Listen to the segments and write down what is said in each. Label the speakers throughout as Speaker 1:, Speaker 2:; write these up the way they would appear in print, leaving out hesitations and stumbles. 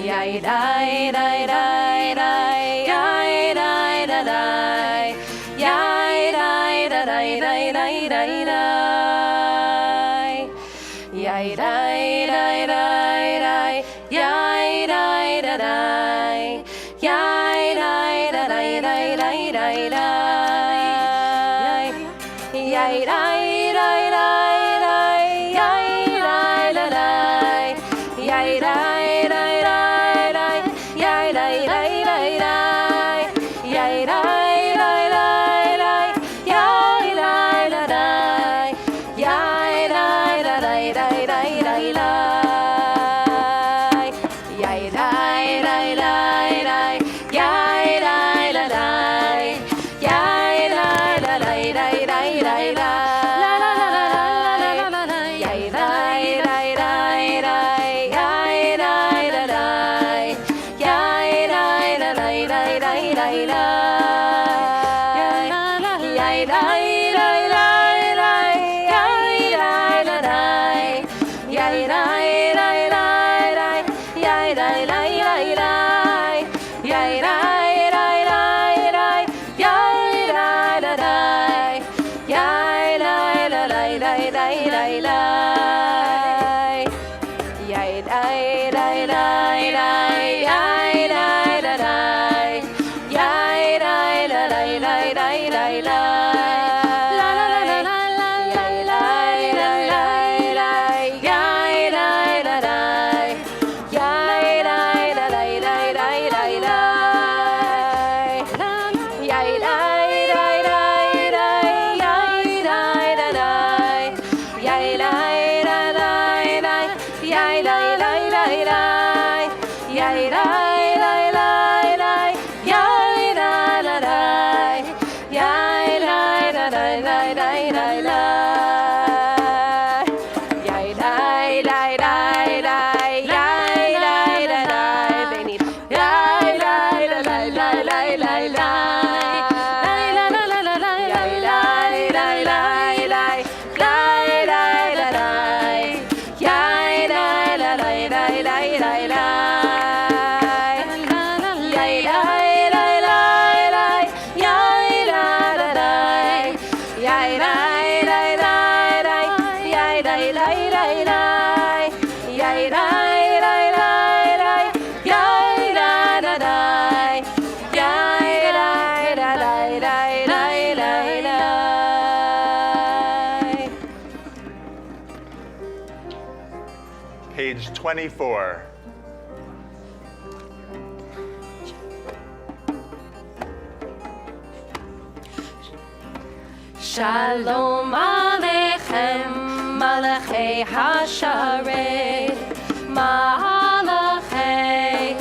Speaker 1: Yai dai dai dai dai, yai dai dai dai, yai dai dai dai dai dai dai, yai dai dai dai dai, yai dai dai dai, yai dai dai dai dai dai dai dai, yai dai dai dai dai, yai dai dai dai, yai dai dai dai, yai dai dai dai dai, yai dai dai dai dai, yai dai dai dai, yai dai dai dai dai dai dai dai, yai dai dai dai dai, yai dai dai dai, yai dai dai dai dai dai dai dai.
Speaker 2: Page 24.
Speaker 1: Shalom Aleichem, Malachei Hasharet, Malachei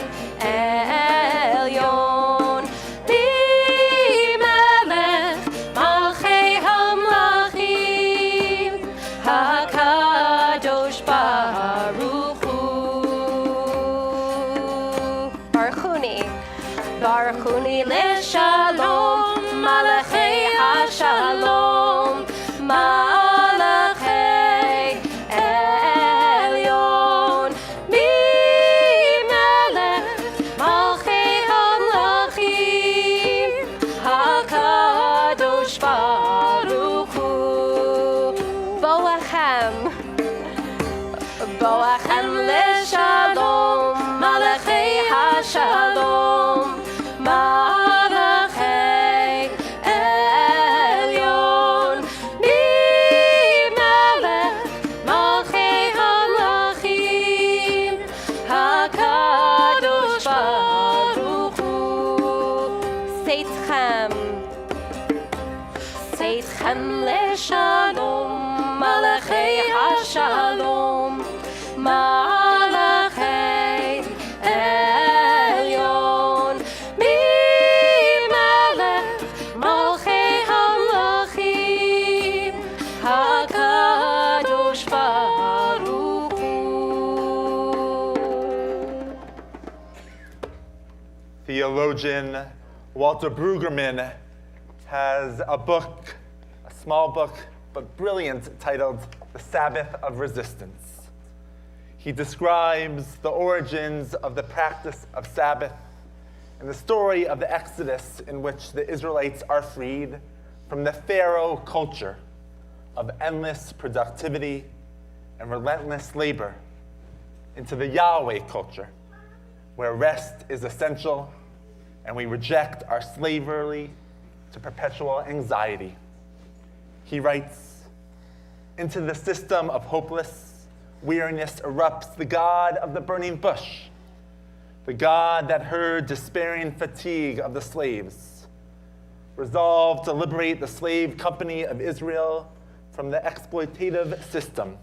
Speaker 1: Elyon, Bimelech, Malchei Hamlachim, HaKadosh Baruch Hu. Baruchuni leShalom, Malachei Hashalom, Malachei Elyon, Bimelech, Malchei Hamlachim, HaKadosh Baruch Hu. Boachem, Boachem leShalom, Malachei Hashalom, Malachei Elyon, Bimelech, Malchei Hamlachim, HaKadosh Baruch Hu. Seitchem, Seitchem leShalom, Malachei Hashalom, Malachei Elyon, Bimelech, Malchei Hamlachim, HaKadosh Baruch Hu.
Speaker 2: Theologian Walter Brueggemann has a book, a small book, but brilliant, titled The Sabbath of Resistance. He describes the origins of the practice of Sabbath and the story of the Exodus in which the Israelites are freed from the Pharaoh culture of endless productivity and relentless labor into the Yahweh culture, where rest is essential and we reject our slavery to perpetual anxiety. He writes, "Into the system of hopeless weariness erupts the God of the burning bush, the God that heard despairing fatigue of the slaves, resolved to liberate the slave company of Israel from the exploitative system,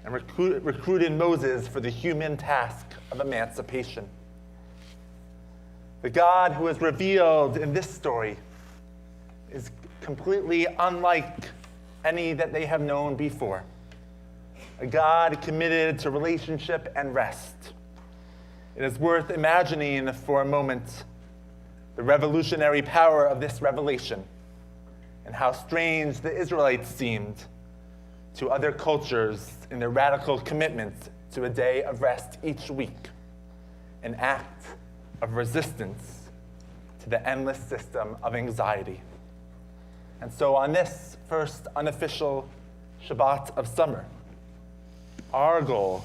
Speaker 2: and recruited Moses for the human task of emancipation. The God who is revealed in this story is completely unlike any that they have known before. A God committed to relationship and rest. It is worth imagining for a moment the revolutionary power of this revelation and how strange the Israelites seemed to other cultures in their radical commitment to a day of rest each week, an act of resistance to the endless system of anxiety. And so on this first unofficial Shabbat of summer, our goal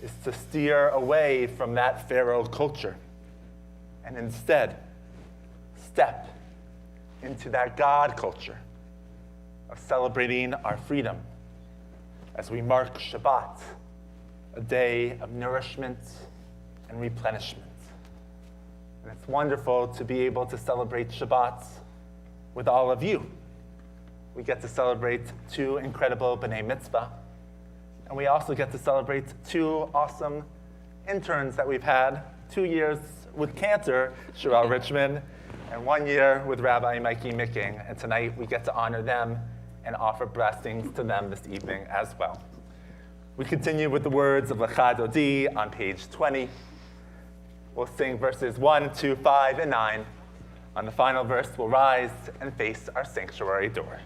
Speaker 2: is to steer away from that Pharaoh culture and instead step into that God culture of celebrating our freedom as we mark Shabbat, a day of nourishment and replenishment. And it's wonderful to be able to celebrate Shabbat with all of you. We get to celebrate 2 incredible B'nai Mitzvah, and we also get to celebrate 2 awesome interns that we've had, 2 years with Cantor, Sherelle Richmond, and 1 year with Rabbi Mikey Micking. And tonight we get to honor them and offer blessings to them this evening as well. We continue with the words of Lecha Dodi on page 20. We'll sing verses 1, 2, 5, and 9. On the final verse, we'll rise and face our sanctuary door.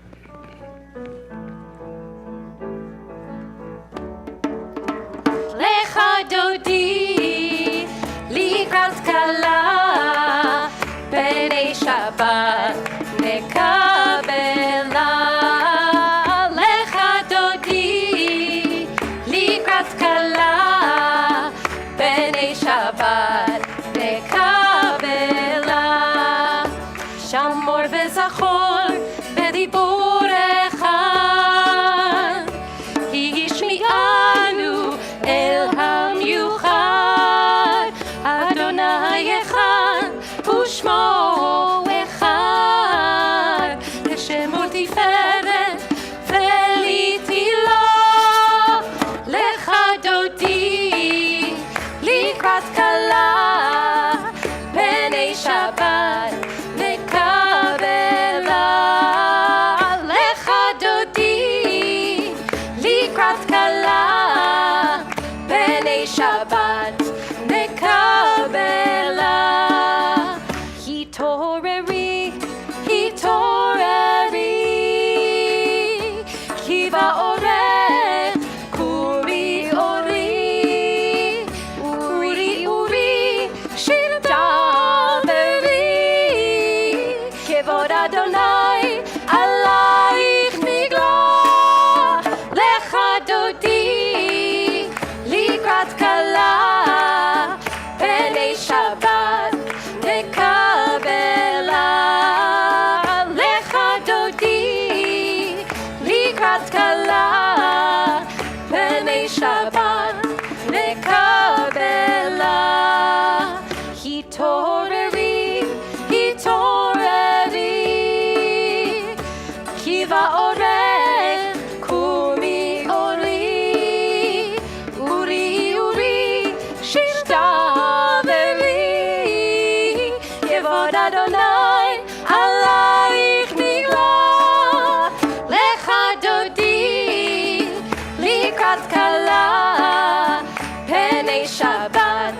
Speaker 1: Lecha Dodi, likrat kala, b'nei Shabbat nekabela. Lecha Dodi, likrat kala, b'nei Shabbat nekabela. Shamor v'zachor b'dibur echad, yishmi'anu el hamiuchad. Adonai echad u'shmo echad, l'shemo tiferet ve'litila. Lecha Dodi, likrat kala, b'nei Shabbat nekabela. Lecha Dodi, likrat kala, b'nei Shabbat nekabela. Hitoreri, kiva orech, kuri ori, uri, shir daveri. Kevod Adonai alayich nigla. Lecha Dodi, likrat kala, b'nei Shabbat nekabela. Lecha Dodi, likrat kala, b'nei Shabbat nekabela. Hitoreri, kiva orech, kumi ori, uri, shir daveri. Kevod Adonai alayich nigla. Lecha Dodi, likrat kala, b'nei Shabbat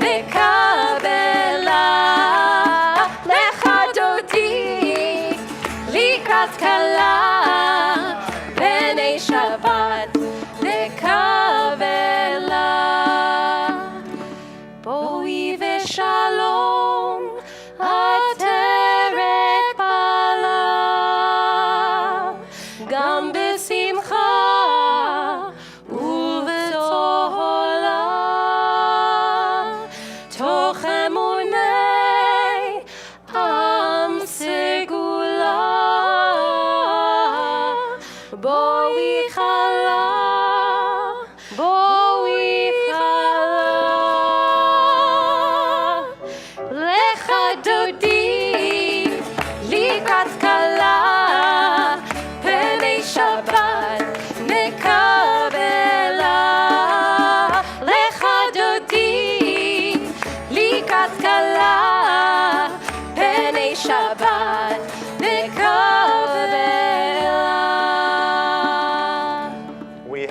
Speaker 1: nekabela. Lecha Dodi, likrat kala, b'nei Shabbat nekabela.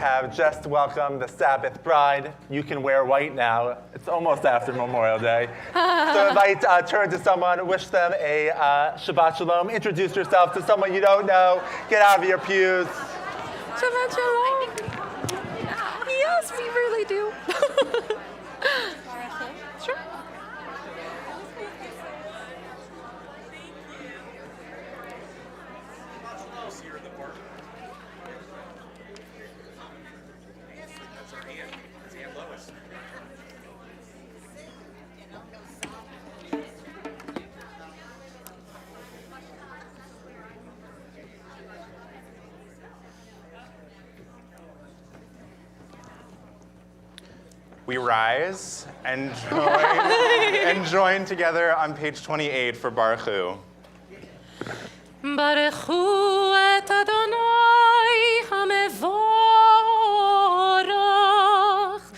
Speaker 2: have just welcomed the Sabbath bride. You can wear white now. It's almost after Memorial Day. So I invite, turn to someone, wish them a Shabbat Shalom. Introduce yourself to someone you don't know. Get out of your pews.
Speaker 1: Shabbat Shalom. Yes, we really do. Sure.
Speaker 3: We rise and join together on page 28 for Baruch Hu.
Speaker 1: Baruch Hu et Adonai HaMevorach.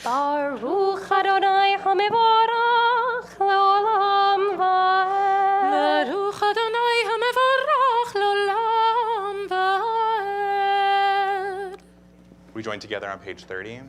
Speaker 1: Baruch Adonai HaMevorach Le'olam Va'ed. Baruch Adonai HaMevorach Le'olam Va'ed.
Speaker 3: We join together on page 30.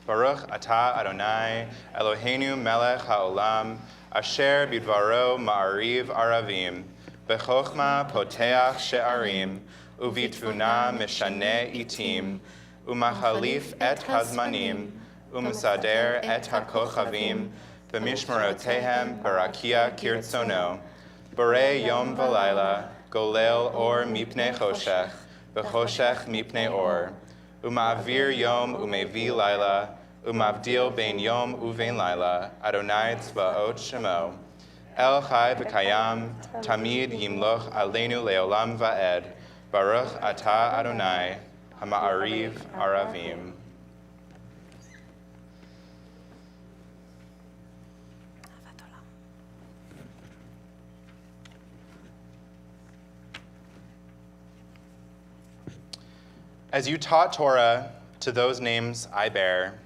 Speaker 3: Baruch atah Adonai Eloheinu melech haolam asher bidvaro ma'ariv aravim bechokma poteach she'arim uvitvuna mishane itim umachalif et hazmanim umsader et hakochavim b'mishmarotehem barakia kirtzono borei yom v'layla golel or mipnei choshech b'choshech mipnei or uma'avir yom umevi layla umavdil bein yom uvein layla Adonai tzvaot shemo El chai v'kayam tamid yimloch aleinu leolam va'ed Baruch atah Adonai hama'ariv aravim. As you taught Torah to those names I bear,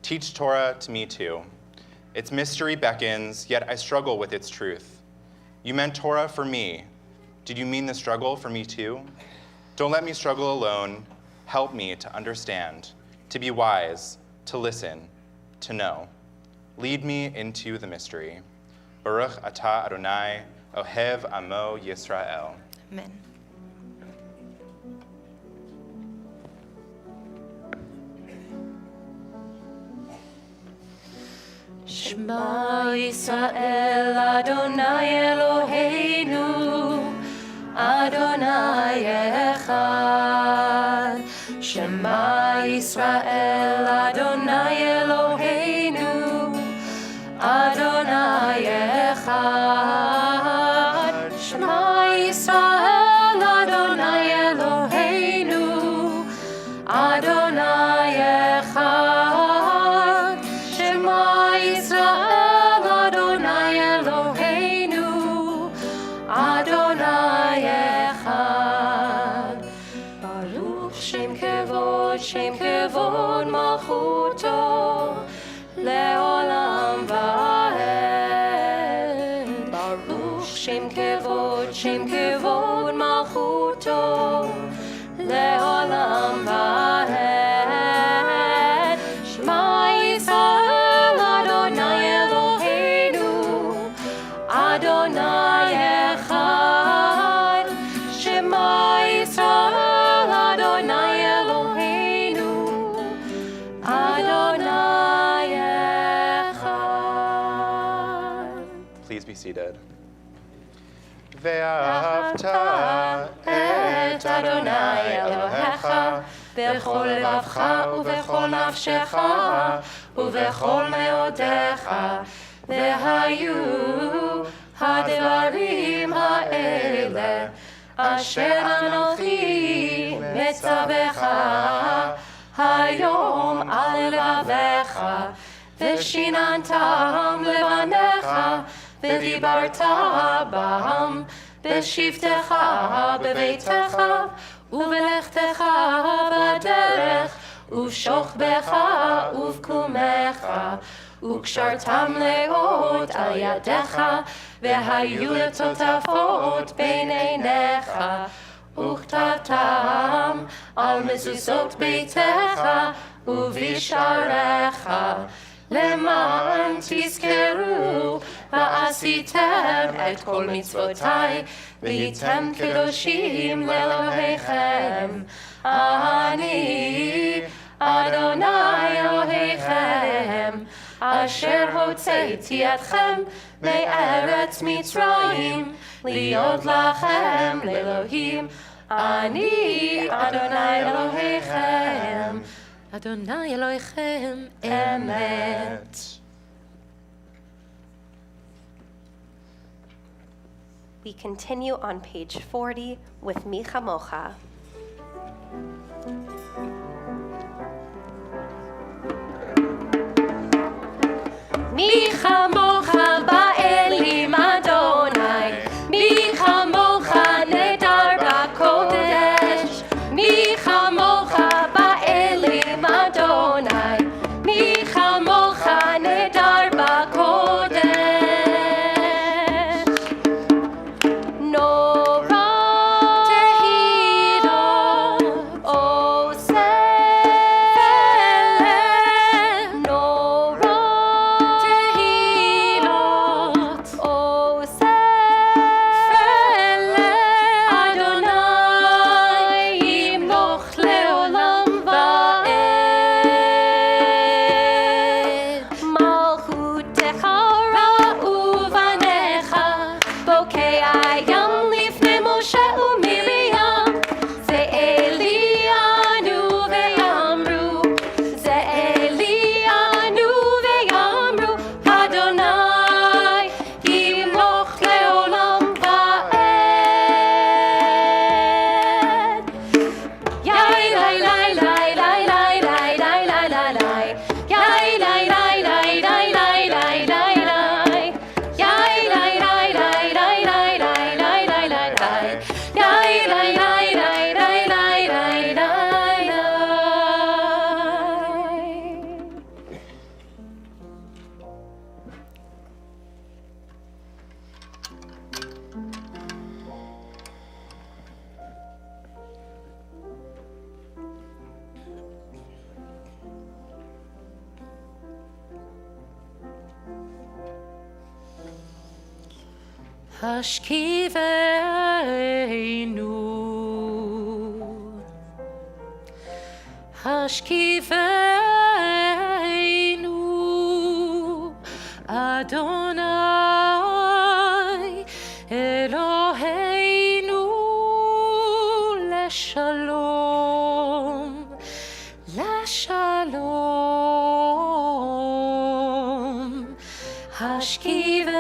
Speaker 3: teach Torah to me too. Its mystery beckons, yet I struggle with its truth. You meant Torah for me. Did you mean the struggle for me too? Don't let me struggle alone. Help me to understand, to be wise, to listen, to know. Lead me into the mystery. Baruch atah Adonai, Ohev Amo Yisrael.
Speaker 1: Amen. Shema Yisrael Adonai Eloheinu Adonai Echad. Shema Yisrael Adonai Eloheinu Adonai Echad. Shema Yisrael Adonai Eloheinu Adonai Echad. Shema Yisrael Adonai Eloheinu Adonai Echad. Baruch Shem Kevod Malchuto Le'olam Va'ed. Baruch Shem Kevod Malchuto Le'olam Va'ed. Shema Yisrael Adonai Eloheinu Adonai Echad. Shema Yisrael Adonai Eloheinu Adonai Echad.
Speaker 3: Please be seated. Ve'ahavta et Adonai Elohecha
Speaker 1: בכל לבבך ובכל נפשך ובכל מאודיך. והיו הדברים האלה אשר אנוכי מצווך היום על לבביך, ושיננתם לבניך, ודיברת בם בשבתך בביתך ובלכתך בדרך ובשוכבך ובקומך, וקשרתם לאות על ידיך, והיו לטוטפות בין עיניך, וכתבתם על מזוזות ביתך ובשעריך, למען תזכרו ועשיתם את כל מצוותיי, והייתם קדושים לאלוהיכם. אני אדוני אלוהיכם, אשר הוצאתי אתכם מארץ מצרים, להיות לכם לאלוהים. אני אדוני אלוהיכם, אדוני אלוהיכם אמת.
Speaker 4: We continue on page 40 with Mi Chamocha.
Speaker 1: מי כמוך באלים אדוני, מי כמוך נדר בקודש, מי כמוך באלים אדוני, מי כמוך נדר בקודש. נורא תהילות עושה פלא, נורא תהילות עושה פלא, אדוני ימלוך לעולם ועד. מלכותך ראו בניך, בוקע ים לפני משה ומרים, זה אלינו ויאמרו, זה אלינו ויאמרו, אדוני ימלוך לעולם ועד. יאי לי לי לי לי לי לי לי לי לי לי, יאי לי לי לי לי לי לי לי לי, יאי לי לי לי לי לי לי לי לי לי לי, יאי לי לי לי לי לי לי לי לי. השכיבנו, השכיבנו, אדוני אלוהינו לשלום, לשלום, השכיבנו,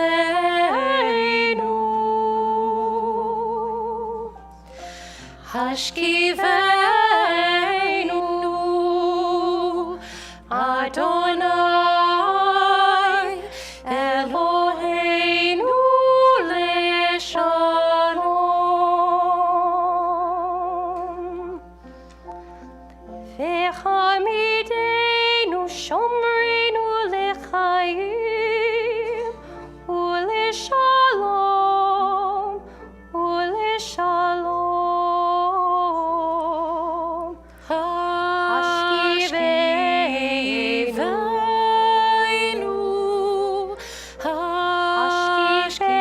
Speaker 1: השכיבנו, אדוני אלוהינו לשלום. וחמידנו שומרנו לחיים ולשלום ולשלום. השכיבנו, השכיבנו,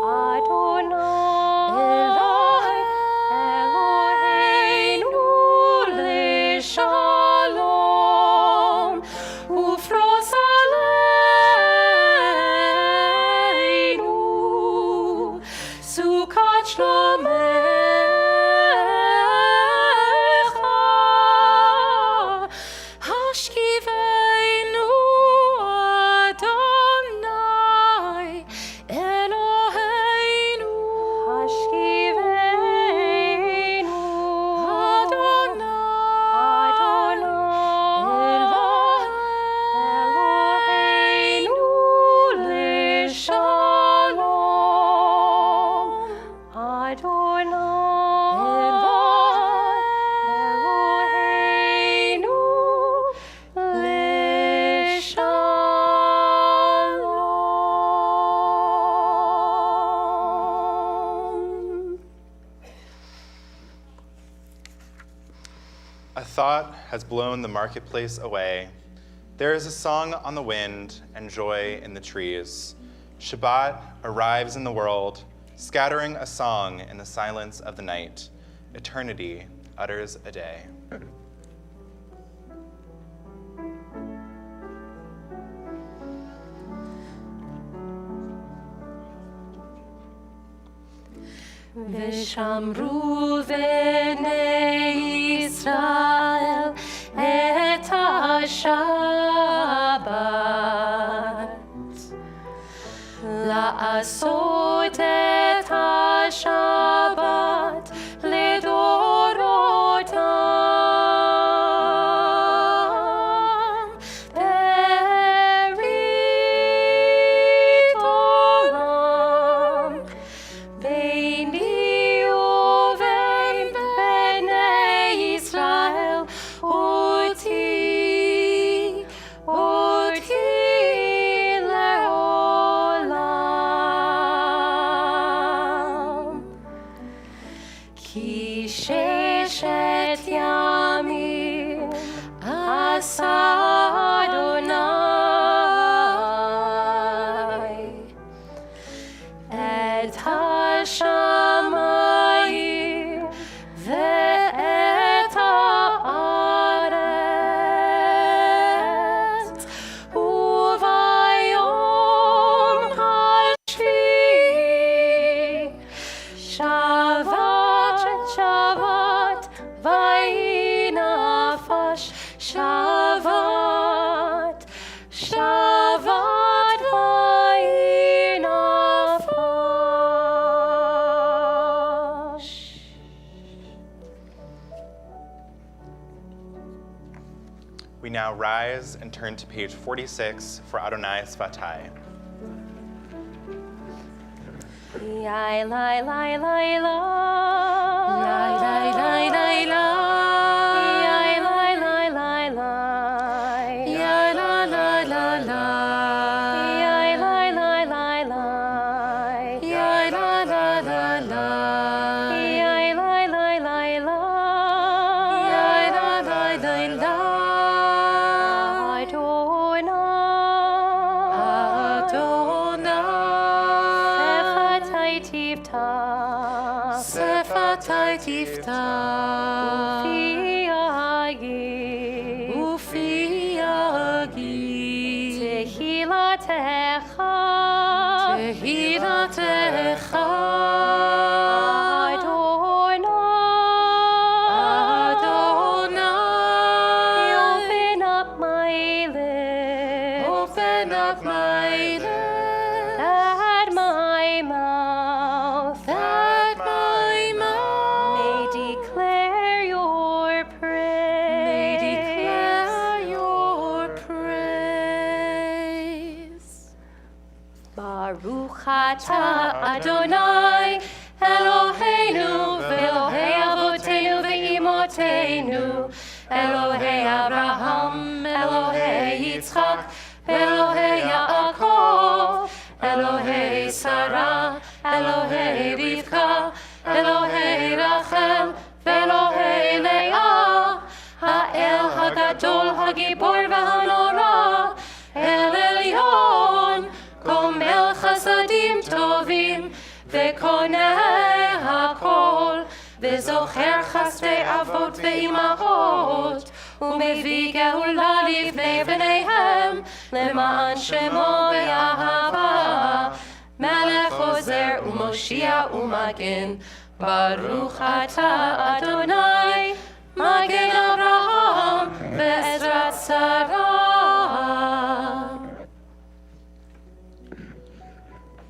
Speaker 1: אדוני אלוהינו לשלום.
Speaker 3: A thought has blown the marketplace away. There is a song on the wind and joy in the trees. Shabbat arrives in the world, scattering a song in the silence of the night. Eternity utters a day.
Speaker 1: ושמרו בני ישראל את השבת, לעשות את השבת לדורותם, ברית עולם. ביני ובין בני ישראל, אותי לעולם. כי ששת ימים עשה אדוני את השמיים ואת הארץ, וביום השביעי שבת ויהי נפש, שבת ויהי נפש.
Speaker 3: We now rise and turn to page 46 for Adonai Svatai.
Speaker 1: Yai lai lai lai la. Yai lai lai lai la. Yai lai lai lai la. Yai lai lai lai la. Yai lai lai lai la. Yai lai lai lai la. Yai lai lai lai la. Yai lai lai lai la. Sefatai tiftach, ufi agi, tehilatecha, Adonai, open up my lips, that my mouth may declare your praise. Baruch atah Adonai, Eloheinu ve'Elohei avoteinu ve'imotenu, Elohei Abraham, Elohei Yitzchak, Elohei Yaakov, Elohei Sarah, Elohei Rivka, Elohei Rachel, ve'Elohei Leah, Ha'el Hagadol Hagibor v'Hanora, El Elyon, Gomel Chasadim Tovim, ve'Koneh HaKol, ve'Zocher Chasdei Avot ve'Imahot, ומביא גאולה לבני בניהם, למען שמו באהבה, מלך עוזר ומושיע ומגן, ברוך אתה אדוני, מגן אברהם בעזרת שרה.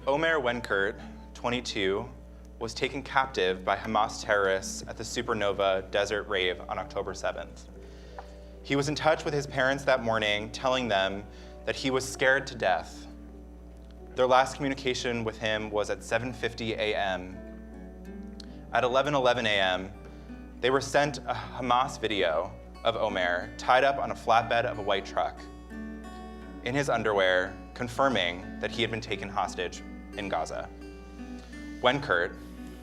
Speaker 3: Omer Wenkert, 22, was taken captive by Hamas terrorists at the Supernova Desert Rave on October 7th. He was in touch with his parents that morning, telling them that he was scared to death. Their last communication with him was at 7:50 a.m. At 11:11 a.m., they were sent a Hamas video of Omer tied up on a flatbed of a white truck, in his underwear, confirming that he had been taken hostage in Gaza. Wenkert,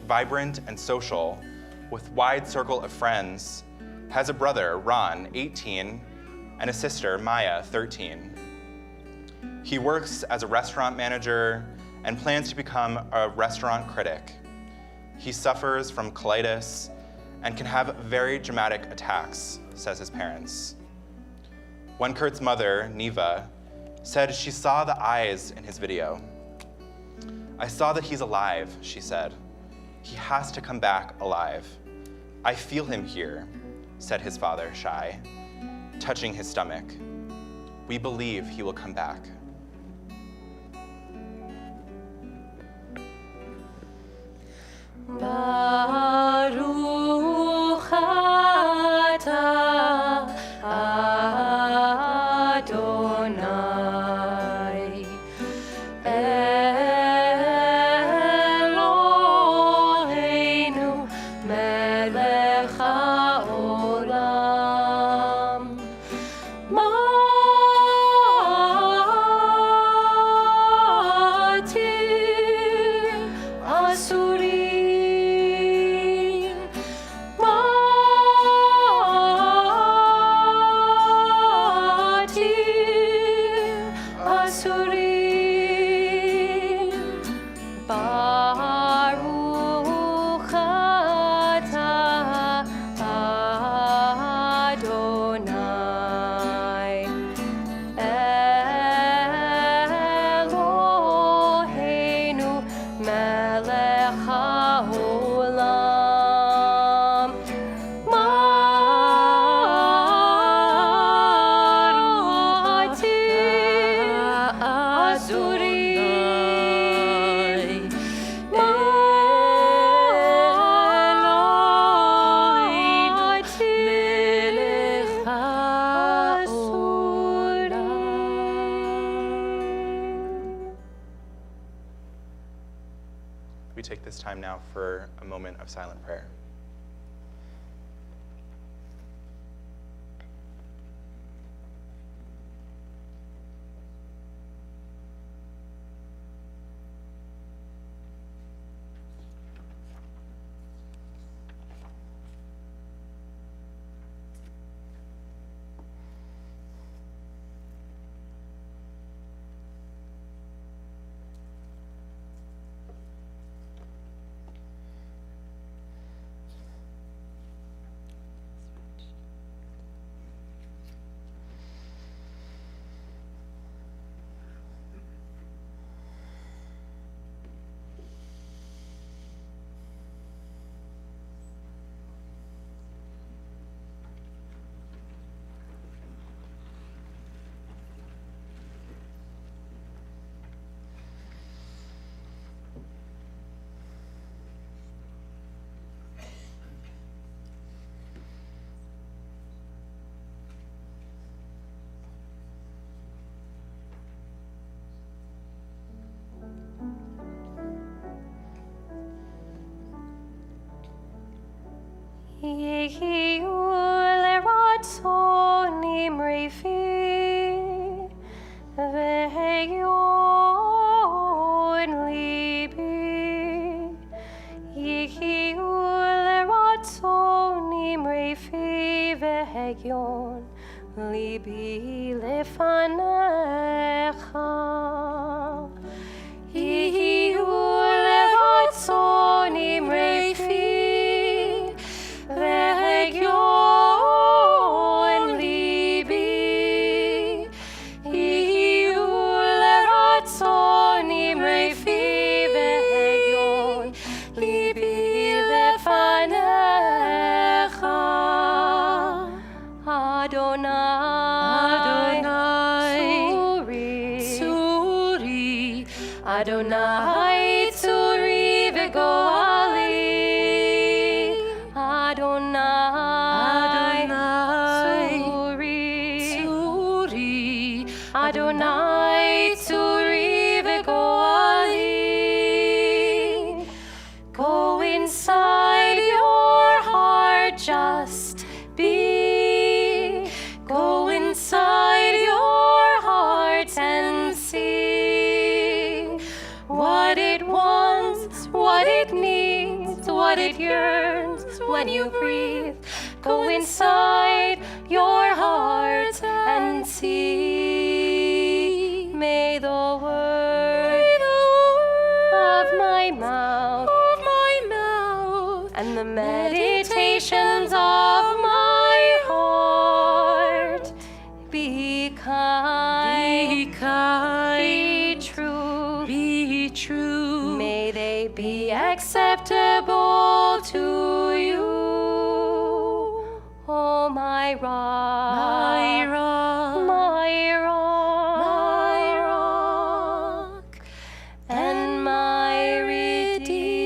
Speaker 3: vibrant and social, with wide circle of friends, has a brother, Ron, 18, and a sister, Maya, 13. He works as a restaurant manager and plans to become a restaurant critic. He suffers from colitis and can have very dramatic attacks, says his parents. When Kurt's mother, Neva, said she saw the eyes in his video. I saw that he's alive, she said. He has to come back alive. I feel him here, said his father, Shai, touching his stomach. We believe he will come back.
Speaker 1: Baruch atah Adonai Eloheinu melech haolam matir asurim matir asurim Baruch atah Adonai Eloheinu melech haolam matir asurim
Speaker 3: We take this time now for a moment of silent prayer.
Speaker 1: Yehiyu leratzonim refi ve'yon libi. Yehiyu leratzonim refi ve'yon libi lefanecha. Yehiyu leratzonim refi ve'yon libi. Yehiyu leratzonim refi ve'yon libi lefanecha. Adonai, Tzuri, Adonai, Tzuri ve'goali. Adonai, Tzuri, Adonai, Tzuri ve'goali. Go inside your heart, just be. Go inside your heart and see what it wants, what it needs, what it yearns when you breathe. Go inside
Speaker 4: acceptable to you, oh my rock,
Speaker 1: My rock,
Speaker 4: my rock,
Speaker 1: my rock,
Speaker 4: and my Redeemer.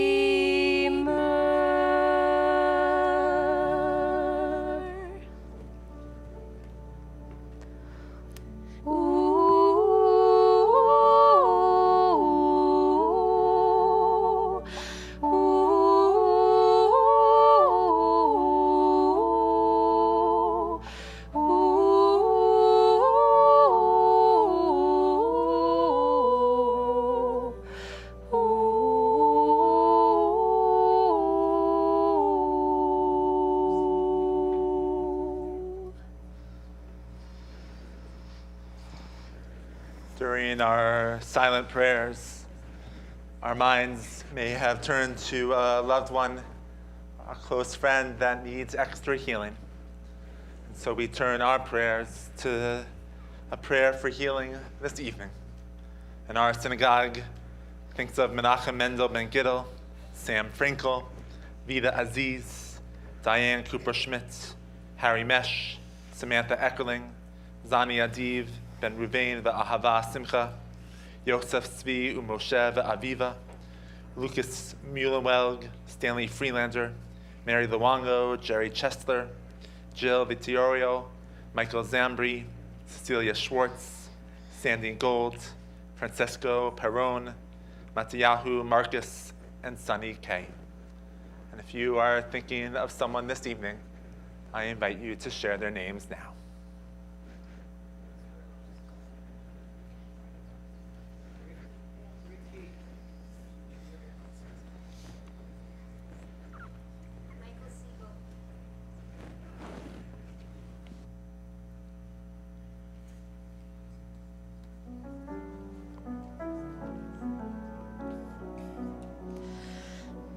Speaker 2: During our silent prayers, our minds may have turned to a loved one, a close friend that needs extra healing. And so we turn our prayers to a prayer for healing this evening. And our synagogue thinks of Menachem Mendel Ben Gittel, Sam Frankel, Vida Aziz, Diane Cooper-Schmidt, Harry Mesh, Samantha Eckerling, Zani Adiv, Ben Ruvain ve'Ahava Simcha, Yosef Tzvi u'Moshe ve'Aviva, Lucas Muhlenweg, Stanley Freelander, Mary Luongo, Jerry Chesler, Jill Vittorio, Michael Zambri, Cecilia Schwartz, Sandy Gold, Francesco Perron, Matiyahu Marcus, and Sunny K. And if you are thinking of someone this evening, I invite you to share their names now.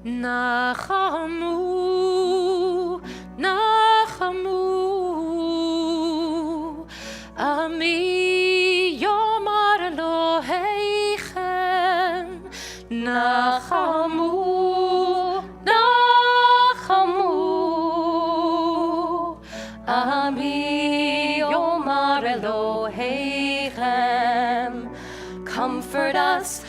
Speaker 1: Nachamu, Nachamu, Ami Yomar Eloheichem. Nachamu, Nachamu, Ami Yomar Eloheichem. Comfort us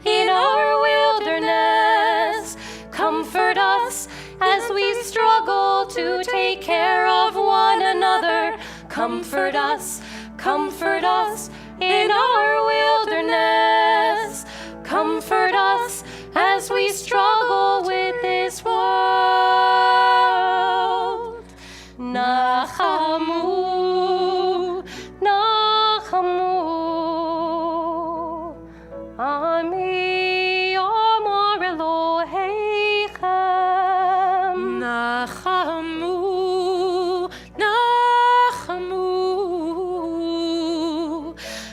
Speaker 1: in our wilderness. Comfort us as we struggle to take care of one another. Comfort us in our wilderness. Comfort us as we struggle with this world. Nachamu, Nachamu, Ami Yomar Eloheichem. Nachamu, Nachamu,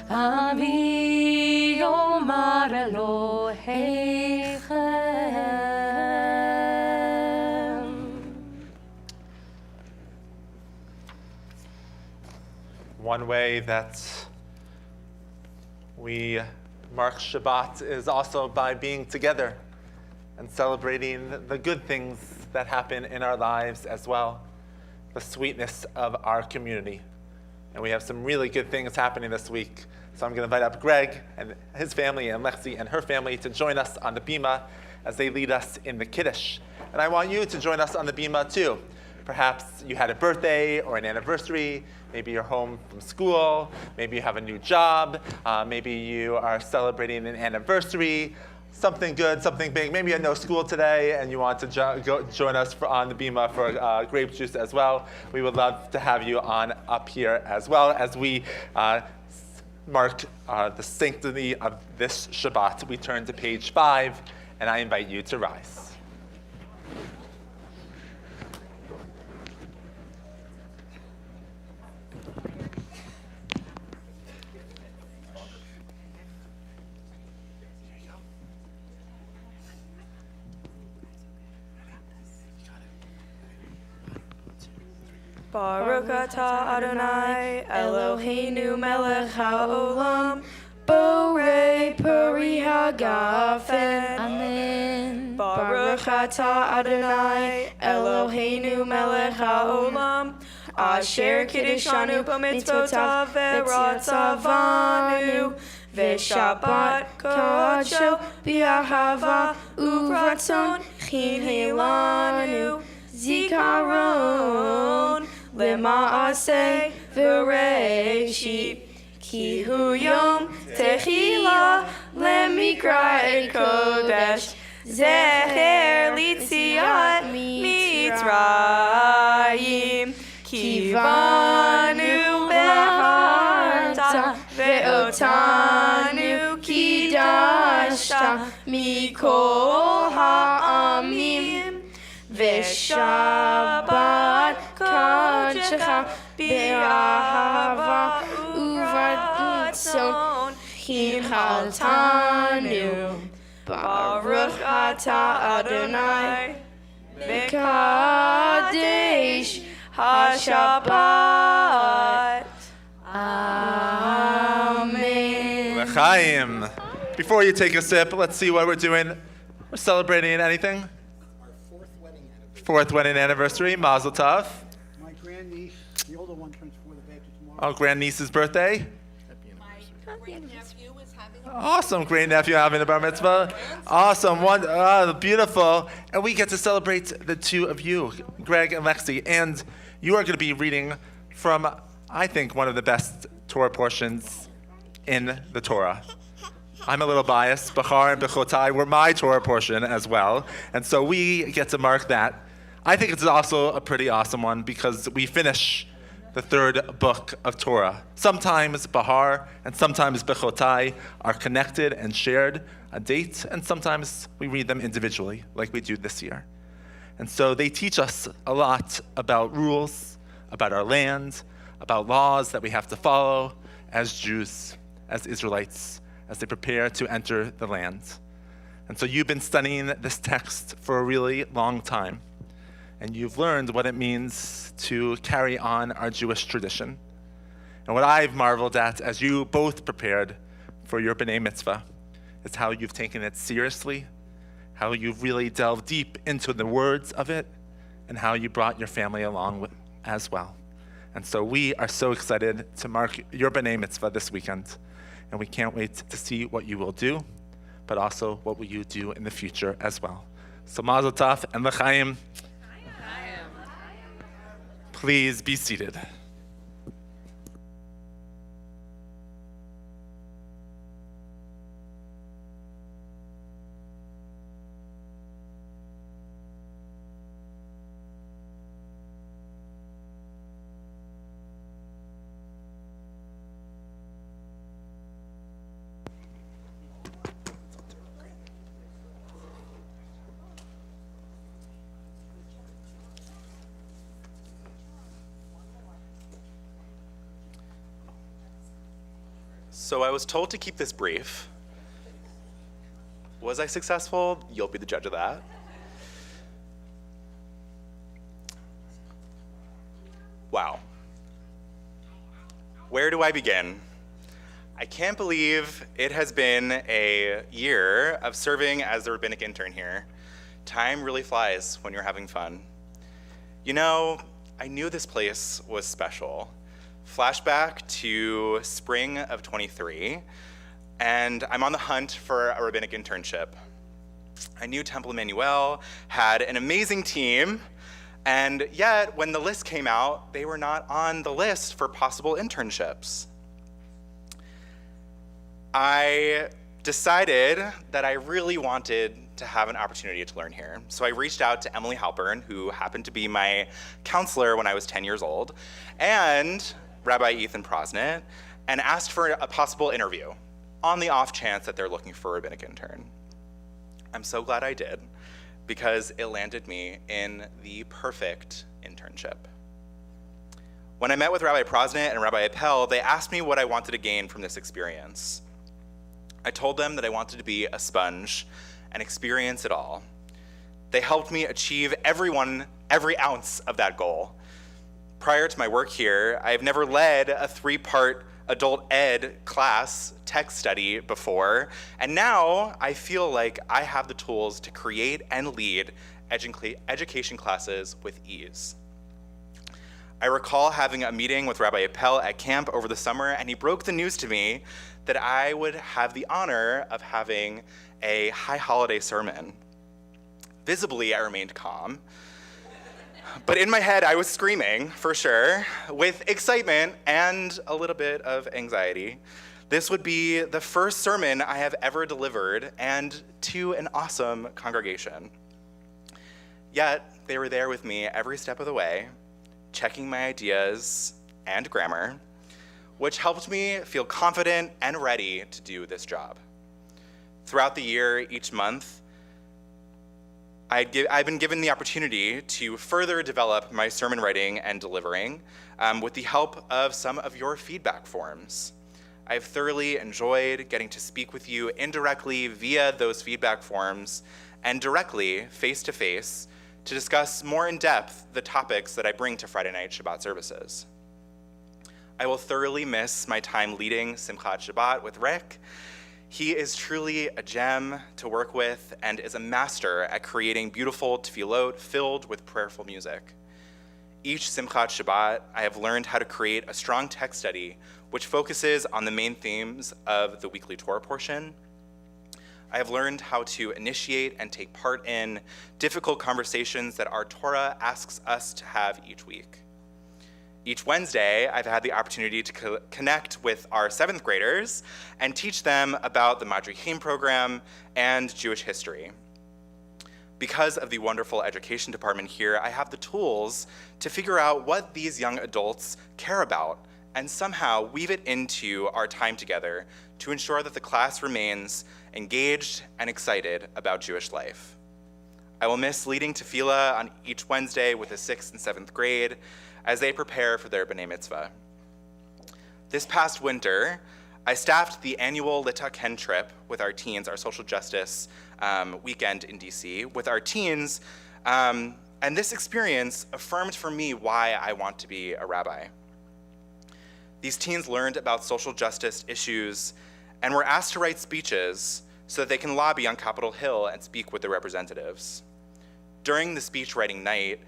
Speaker 1: Ami Yomar Eloheichem.
Speaker 2: One way that we mark Shabbat is also by being together and celebrating the good things that happen in our lives as well, the sweetness of our community. And we have some really good things happening this week. So I'm going to invite up Greg and his family and Lexi and her family to join us on the Bima as they lead us in the Kiddush. And I want you to join us on the Bima too. Perhaps you had a birthday or an anniversary. Maybe you're home from school. Maybe you have a new job. Maybe you are celebrating an anniversary. Something good, something big. Maybe you had no school today and you want to join us on the Bima for grape juice as well. We would love to have you on up here as well as we mark the sanctity of this Shabbat. We turn to page 5 and I invite you to rise.
Speaker 5: Baruch atah Adonai Eloheinu melech haolam borei peri hagafen.
Speaker 1: Amen.
Speaker 5: Baruch atah Adonai, Eloheinu melech haolam, asher kiddushanu b'mitzvotav v'ratzavanu, v'shabbat kodsho b'ahava uvratzon chinelanu, zikaron lema'aseh v'reishit, ki hu yom techila lemikra kodesh, zecher litziat mitzrayim, kivanu beharta ve'otanu kidashta mikol ha'amim, ve'shabbat kodshecha be'ahava uvratzon chinelanu. Baruch atah Adonai, Mekadesh HaShabbat. Amen.
Speaker 2: L'chaim. Before you take a sip, let's see what we're doing. We're celebrating anything?
Speaker 6: Our fourth wedding anniversary.
Speaker 2: Fourth wedding anniversary, Mazel Tov.
Speaker 6: My grandniece, the older one, turns 4 the day after tomorrow.
Speaker 2: Oh, grandniece's birthday? Awesome, great nephew having a bar mitzvah. Awesome, beautiful. And we get to celebrate the two of you, Greg and Lexi. And you are going to be reading from, I think, one of the best Torah portions in the Torah. I'm a little biased. Bachar and Bechotai were my Torah portion as well. And so we get to mark that. I think it's also a pretty awesome one because we finish the third book of Torah. Sometimes Bahar and sometimes Bechotai are connected and shared a date, and sometimes we read them individually, like we do this year. And so they teach us a lot about rules, about our land, about laws that we have to follow as Jews, as Israelites, as they prepare to enter the land. And so you've been studying this text for a really long time, and you've learned what it means to carry on our Jewish tradition. And what I've marveled at as you both prepared for your B'nai Mitzvah is how you've taken it seriously, how you've really delved deep into the words of it, and how you brought your family along as well. And so we are so excited to mark your B'nai Mitzvah this weekend, and we can't wait to see what you will do, but also what will you do in the future as well. So Mazel Tov and L'chaim. Please be seated.
Speaker 3: So I was told to keep this brief. Was I successful? You'll be the judge of that. Wow. Where do I begin? I can't believe it has been a year of serving as the rabbinic intern here. Time really flies when you're having fun. You know, I knew this place was special. Flashback to spring of 23, and I'm on the hunt for a rabbinic internship. I knew Temple Emanu-El had an amazing team, and yet when the list came out, they were not on the list for possible internships. I decided that I really wanted to have an opportunity to learn here. So I reached out to Emily Halpern, who happened to be my counselor when I was 10 years old, and Rabbi Ethan Prosnit, and asked for a possible interview on the off chance that they're looking for a rabbinic intern. I'm so glad I did, because it landed me in the perfect internship. When I met with Rabbi Prosnit and Rabbi Appel, they asked me what I wanted to gain from this experience. I told them that I wanted to be a sponge and experience it all. They helped me achieve every ounce of that goal. Prior to my work here, I have never led a 3-part adult ed class text study before, and now I feel like I have the tools to create and lead education classes with ease. I recall having a meeting with Rabbi Appel at camp over the summer, and he broke the news to me that I would have the honor of having a high holiday sermon. Visibly, I remained calm, but in my head, I was screaming, for sure, with excitement and a little bit of anxiety. This would be the first sermon I have ever delivered, and to an awesome congregation. Yet, they were there with me every step of the way, checking my ideas and grammar, which helped me feel confident and ready to do this job. Throughout the year, each month, I've been given the opportunity to further develop my sermon writing and delivering with the help of some of your feedback forms. I've thoroughly enjoyed getting to speak with you indirectly via those feedback forms and directly, face-to-face, to discuss more in depth the topics that I bring to Friday night Shabbat services. I will thoroughly miss my time leading Simchat Shabbat with Rick. He is truly a gem to work with and is a master at creating beautiful tefillot filled with prayerful music. Each Simchat Shabbat, I have learned how to create a strong text study which focuses on the main themes of the weekly Torah portion. I have learned how to initiate and take part in difficult conversations that our Torah asks us to have each week. Each Wednesday, I've had the opportunity to connect with our 7th graders and teach them about the Madrichim program and Jewish history. Because of the wonderful education department here, I have the tools to figure out what these young adults care about and somehow weave it into our time together to ensure that the class remains engaged and excited about Jewish life. I will miss leading tefillah on each Wednesday with the 6th and 7th grade as they prepare for their B'nai Mitzvah. This past winter, I staffed the annual Litaken trip with our teens, our social justice weekend in DC, with our teens, and this experience affirmed for me why I want to be a rabbi. These teens learned about social justice issues and were asked to write speeches so that they can lobby on Capitol Hill and speak with their representatives. During the speech writing night,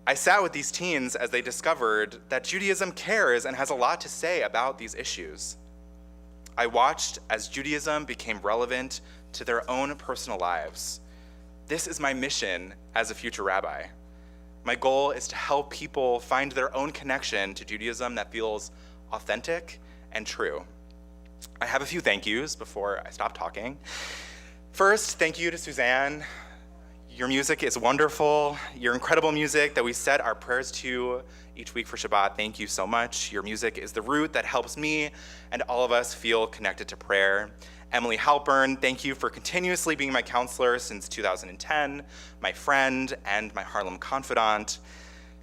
Speaker 3: I sat with these teens as they discovered that Judaism cares and has a lot to say about these issues. I watched as Judaism became relevant to their own personal lives. This is my mission as a future rabbi. My goal is to help people find their own connection to Judaism that feels authentic and true. I have a few thank yous before I stop talking. First, thank you to Suzanne. Your music is wonderful. Your incredible music that we set our prayers to each week for Shabbat. Thank you so much. Your music is the root that helps me and all of us feel connected to prayer. Emily Halpern, thank you for continuously being my counselor since 2010, my friend and my Harlem confidant.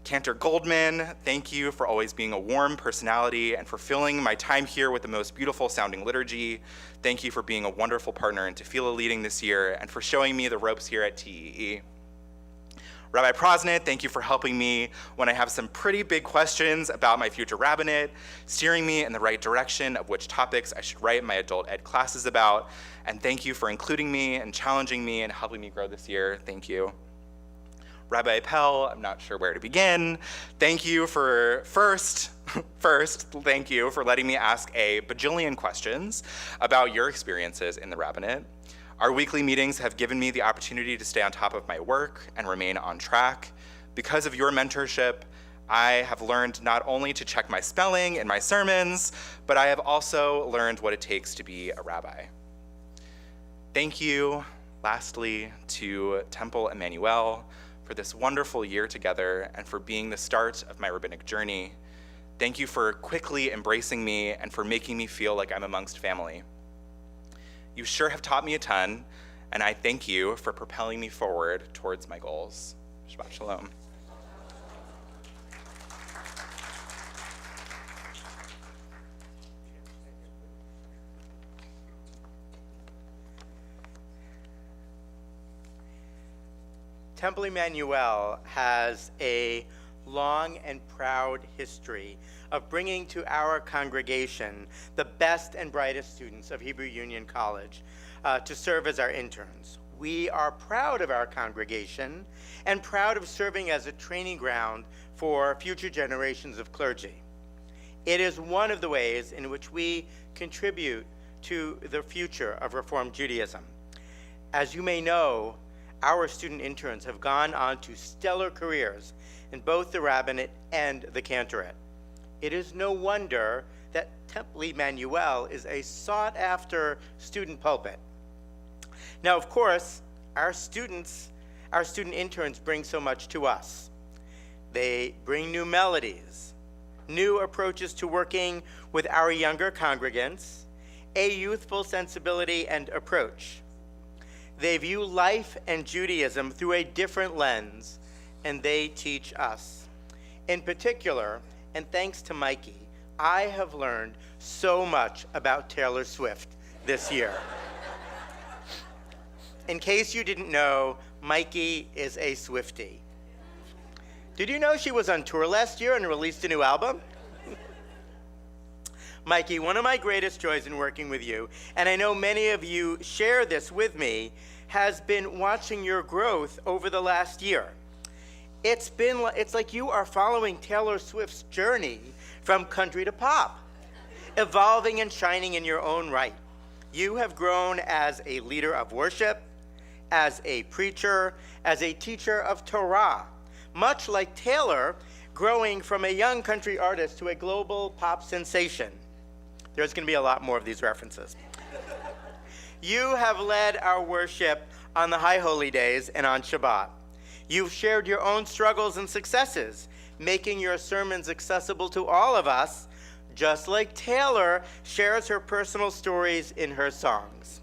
Speaker 3: Cantor Goldman, thank you for always being a warm personality and for filling my time here with the most beautiful sounding liturgy. Thank you for being a wonderful partner in tefillah leading this year and for showing me the ropes here at TEE. Rabbi Prosnit, thank you for helping me when I have some pretty big questions about my future rabbinate, steering me in the right direction of which topics I should write my adult ed classes about, and thank you for including me and challenging me and helping me grow this year. Thank you. Rabbi Appel, I'm not sure where to begin. Thank you for, thank you for letting me ask a bajillion questions about your experiences in the rabbinate. Our weekly meetings have given me the opportunity to stay on top of my work and remain on track. Because of your mentorship, I have learned not only to check my spelling in my sermons, but I have also learned what it takes to be a rabbi. Thank you, lastly, to Temple Emanu-El, for this wonderful year together and for being the start of my rabbinic journey. Thank you for quickly embracing me and for making me feel like I'm amongst family. You sure have taught me a ton, and I thank you for propelling me forward towards my goals. Shabbat Shalom.
Speaker 7: Temple Emanu-El has a long and proud history of bringing to our congregation the best and brightest students of Hebrew Union College to serve as our interns. We are proud of our congregation and proud of serving as a training ground for future generations of clergy. It is one of the ways in which we contribute to the future of Reformed Judaism. As you may know, our student interns have gone on to stellar careers in both the rabbinate and the cantorate. It is no wonder that Temple Emanu-El is a sought-after student pulpit. Now, of course, our student interns bring so much to us. They bring new melodies, new approaches to working with our younger congregants, a youthful sensibility and approach. They view life and Judaism through a different lens, and they teach us. In particular, and thanks to Mikey, I have learned so much about Taylor Swift this year. In case you didn't know, Mikey is a Swiftie. Did you know she was on tour last year and released a new album? Mikey, one of my greatest joys in working with you, and I know many of you share this with me, has been watching your growth over the last year. It's like you are following Taylor Swift's journey from country to pop, evolving and shining in your own right. You have grown as a leader of worship, as a preacher, as a teacher of Torah, much like Taylor growing from a young country artist to a global pop sensation. There's going to be a lot more of these references. You have led our worship on the High Holy Days and on Shabbat. You've shared your own struggles and successes, making your sermons accessible to all of us, just like Taylor shares her personal stories in her songs.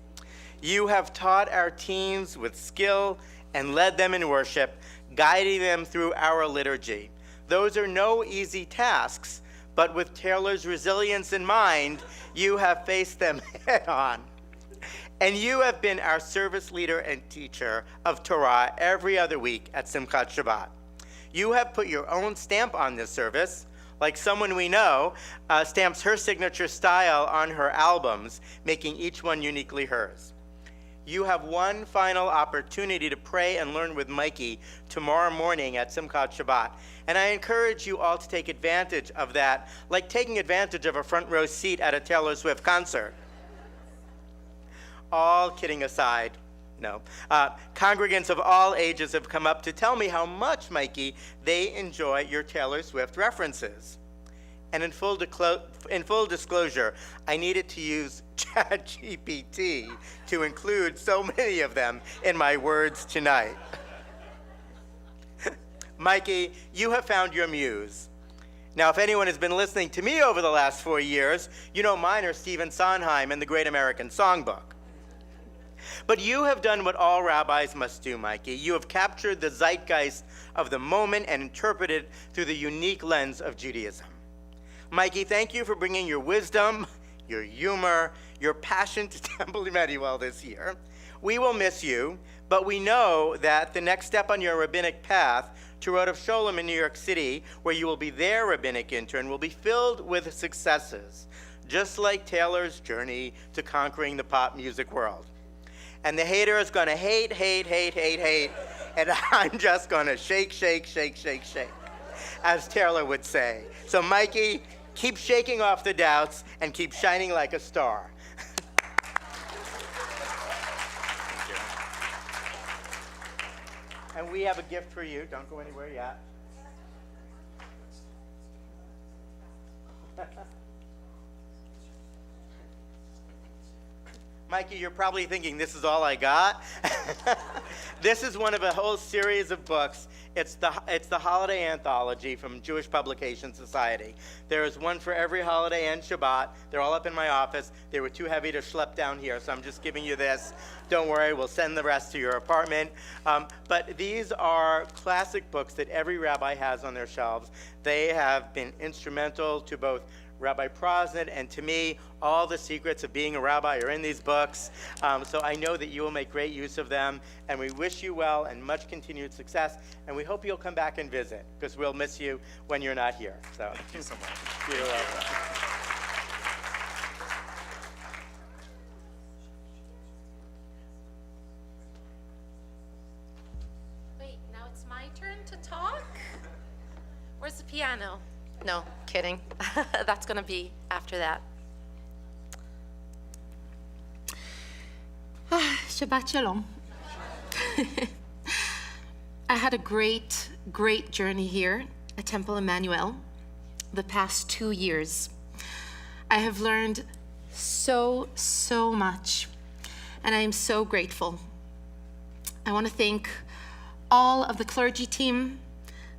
Speaker 7: You have taught our teens with skill and led them in worship, guiding them through our liturgy. Those are no easy tasks, but with Taylor's resilience in mind, you have faced them head on. And you have been our service leader and teacher of Torah every other week at Simchat Shabbat. You have put your own stamp on this service, like someone we know stamps her signature style on her albums, making each one uniquely hers. You have one final opportunity to pray and learn with Mikey tomorrow morning at Simchat Shabbat. And I encourage you all to take advantage of that, like taking advantage of a front row seat at a Taylor Swift concert. All kidding aside, no. Congregants of all ages have come up to tell me how much, Mikey, they enjoy your Taylor Swift references. And in full disclosure, I needed to use ChatGPT to include so many of them in my words tonight. Mikey, you have found your muse. Now, if anyone has been listening to me over the last 4 years, you know mine are Stephen Sondheim and the Great American Songbook. But you have done what all rabbis must do, Mikey. You have captured the zeitgeist of the moment and interpreted it through the unique lens of Judaism. Mikey, thank you for bringing your wisdom, your humor, your passion to Temple Emanu-El this year. We will miss you, but we know that the next step on your rabbinic path to Road of Sholem in New York City, where you will be their rabbinic intern, will be filled with successes, just like Taylor's journey to conquering the pop music world. And the hater is going to hate, and I'm just going to shake, as Taylor would say. So Mikey, keep shaking off the doubts and keep shining like a star.
Speaker 3: Thank you.
Speaker 7: And we have a gift for you. Don't go anywhere yet. Mikey, you're probably thinking, this is all I got? This is one of a whole series of books. It's the holiday anthology from Jewish Publication Society. There is one for every holiday and Shabbat. They're all up in my office. They were too heavy to schlep down here, so I'm just giving you this. Don't worry, we'll send the rest to your apartment. But these are classic books that every rabbi has on their shelves. They have been instrumental to both Rabbi Prosnit, and to me, all the secrets of being a rabbi are in these books. So I know that you will make great use of them, and we wish you well and much continued success, and we hope you'll come back and visit, because we'll miss you when you're not here. So
Speaker 3: Thank you so much.
Speaker 7: you're welcome.
Speaker 1: Wait, now it's my turn to talk? Where's the piano? No, kidding. That's gonna be after that. Shabbat Shalom. I had a great journey here at Temple Emanu-El the past 2 years. I have learned so much, and I am so grateful. I want to thank all of the clergy team,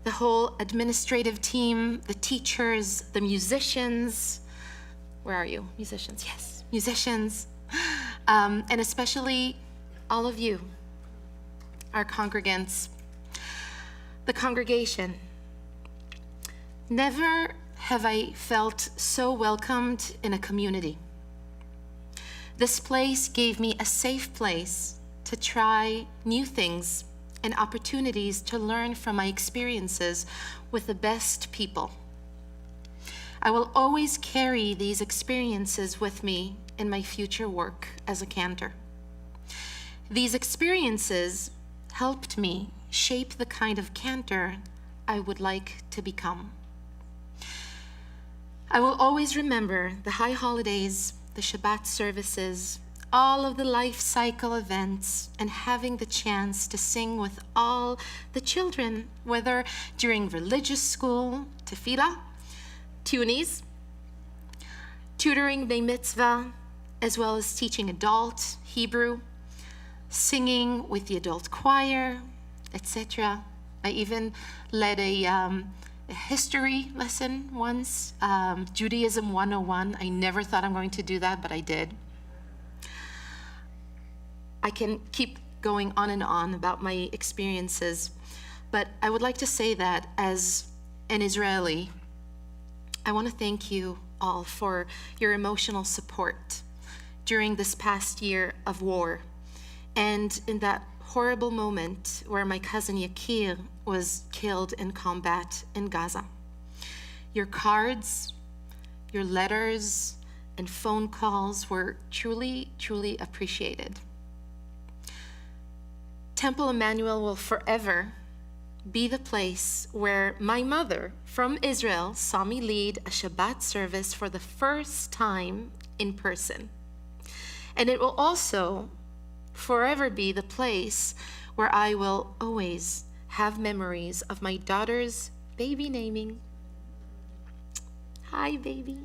Speaker 1: the whole administrative team, the teachers, the musicians. Where are you? Musicians, yes, musicians. And especially all of you, our congregants. The congregation. Never have I felt so welcomed in a community. This place gave me a safe place to try new things and opportunities to learn from my experiences with the best people. I will always carry these experiences with me in my future work as a cantor. These experiences helped me shape the kind of cantor I would like to become. I will always remember the high holidays, the Shabbat services, all of the life cycle events, and having the chance to sing with all the children, whether during religious school, tefillah, tunis, tutoring B'nai Mitzvah, as well as teaching adult Hebrew, singing with the adult choir, etc. I even led a history lesson once, Judaism 101. I never thought I'm going to do that, but I did. I can keep going on and on about my experiences, but I would like to say that as an Israeli, I want to thank you all for your emotional support during this past year of war, and in that horrible moment where my cousin Yakir was killed in combat in Gaza. Your cards, your letters, and phone calls were truly appreciated. Temple Emanu-El will forever be the place where my mother from Israel saw me lead a Shabbat service for the first time in person. And it will also forever be the place where I will always have memories of my daughter's baby naming. Hi, baby.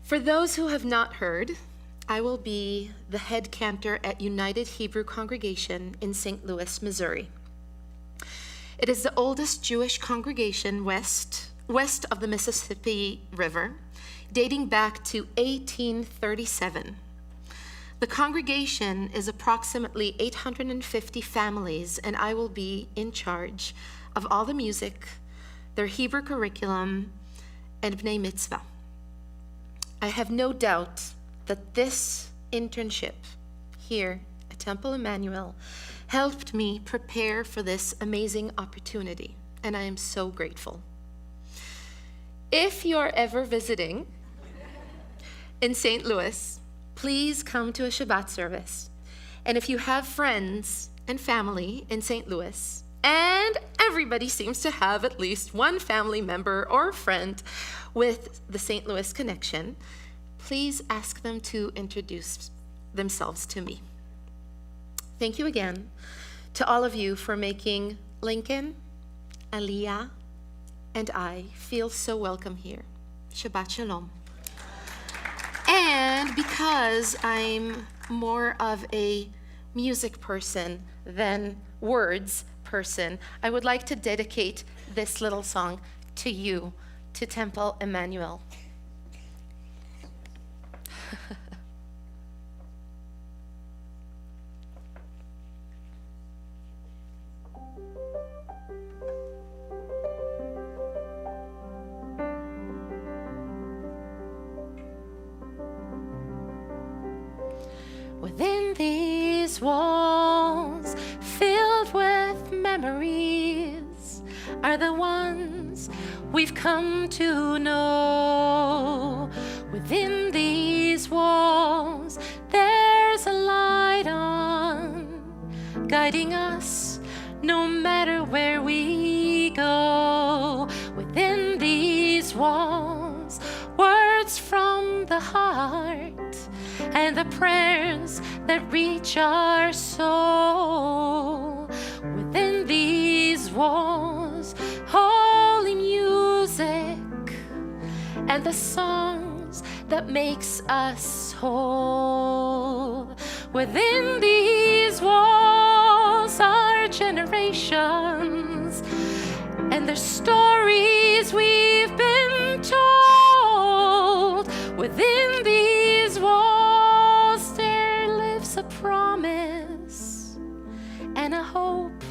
Speaker 1: For those who have not heard, I will be the head cantor at United Hebrew Congregation in St. Louis, Missouri. It is the oldest Jewish congregation west of the Mississippi River, dating back to 1837. The congregation is approximately 850 families, and I will be in charge of all the music, their Hebrew curriculum, and B'nai Mitzvah. I have no doubt that this internship here at Temple Emanu-El helped me prepare for this amazing opportunity, and I am so grateful. If you're ever visiting in St. Louis, please come to a Shabbat service. And if you have friends and family in St. Louis, and everybody seems to have at least one family member or friend with the St. Louis connection, please ask them to introduce themselves to me. Thank you again to all of you for making Lincoln, Aliyah, and I feel so welcome here. Shabbat Shalom. And because I'm more of a music person than words person, I would like to dedicate this little song to you, to Temple Emanu-El. walls filled with memories are the ones we've come to know. Within these walls, there's a light on, guiding us no matter where we go. Within these walls, words from the heart and the prayers that reach our soul. Within these walls, holy music and the songs that makes us whole. Within these walls are generations and their stories we've been told. Within these walls there lives a promise and a hope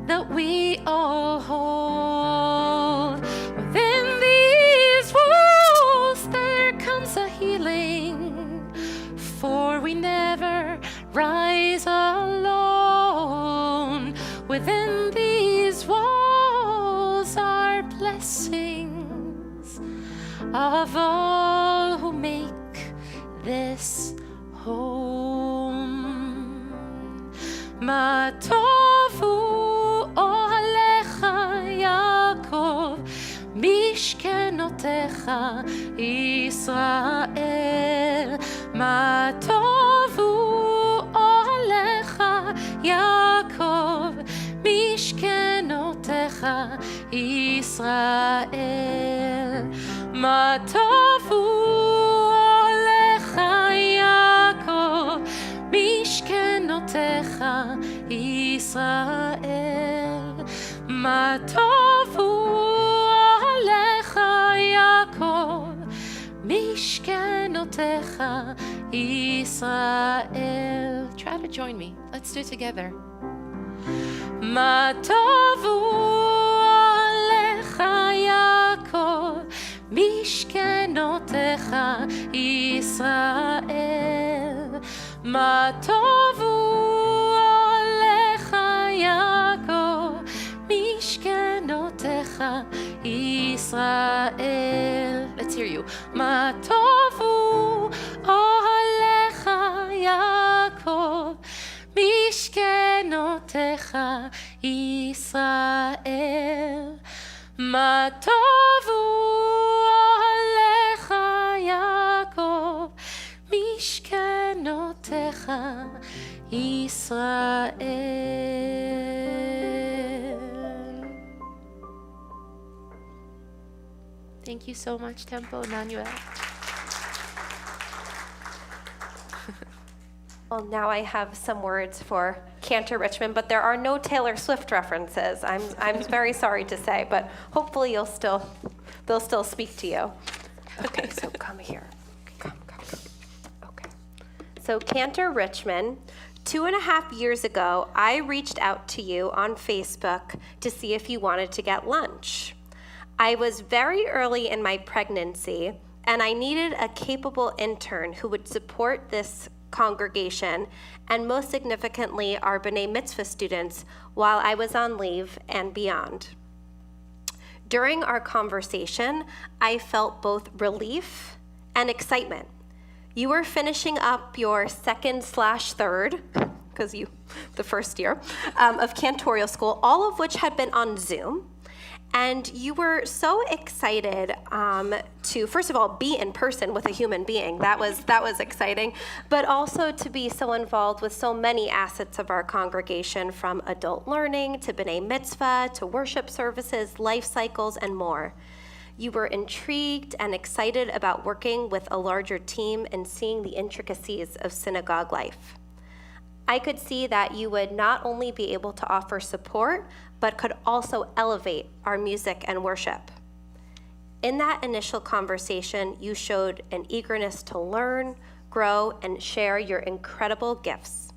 Speaker 1: that we all hold. Within these walls there comes a healing, for we never rise alone. Within these walls are blessings of all who make this home. Ma tovu ohalecha Yaakov, mishkenotecha Israel. Ma tovu ohalecha Yaakov, mishkenotecha Israel. Ma tovu ohalecha Yaakov, mishkenotecha Israel. Ma tovu ohalecha Yaakov, mishkenotecha Israel. Try to join me. Let's do it together. Ma tovu alecha Yaakov, mishkenotecha Israel. Ma tovu alecha Yaakov, mishkenotecha Israel. Let's hear you. Ma tovu alecha Yaakov, mishkenotecha Israel. Ma tovu alecha Yaakov, mishkenotecha Israel. Thank you so much, Temple Emanu-El.
Speaker 4: Well, now I have some words for Cantor Richmond, but there are no Taylor Swift references. I'm very sorry to say, but hopefully they'll still speak to you. Okay, so come here. Come. Okay. So Cantor Richmond, 2.5 years ago, I reached out to you on Facebook to see if you wanted to get lunch. I was very early in my pregnancy, and I needed a capable intern who would support this congregation, and most significantly, our B'nai Mitzvah students while I was on leave and beyond. During our conversation, I felt both relief and excitement. You were finishing up your second/third, because the first year, of cantorial school, all of which had been on Zoom. And you were so excited to, first of all, be in person with a human being. That was exciting. But also to be so involved with so many assets of our congregation, from adult learning to B'nai Mitzvah to worship services, life cycles, and more. You were intrigued and excited about working with a larger team and seeing the intricacies of synagogue life. I could see that you would not only be able to offer support, but could also elevate our music and worship. In that initial conversation, you showed an eagerness to learn, grow, and share your incredible gifts.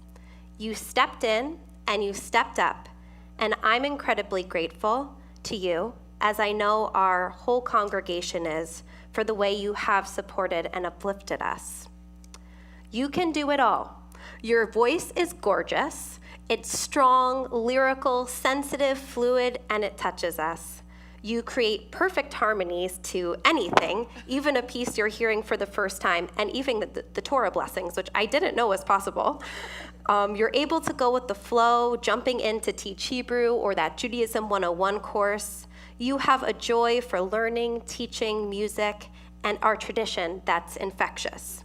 Speaker 4: You stepped in and you stepped up, and I'm incredibly grateful to you, as I know our whole congregation is, for the way you have supported and uplifted us. You can do it all. Your voice is gorgeous. It's strong, lyrical, sensitive, fluid, and it touches us. You create perfect harmonies to anything, even a piece you're hearing for the first time, and even the Torah blessings, which I didn't know was possible. You're able to go with the flow, jumping in to teach Hebrew or that Judaism 101 course. You have a joy for learning, teaching, music, and our tradition that's infectious.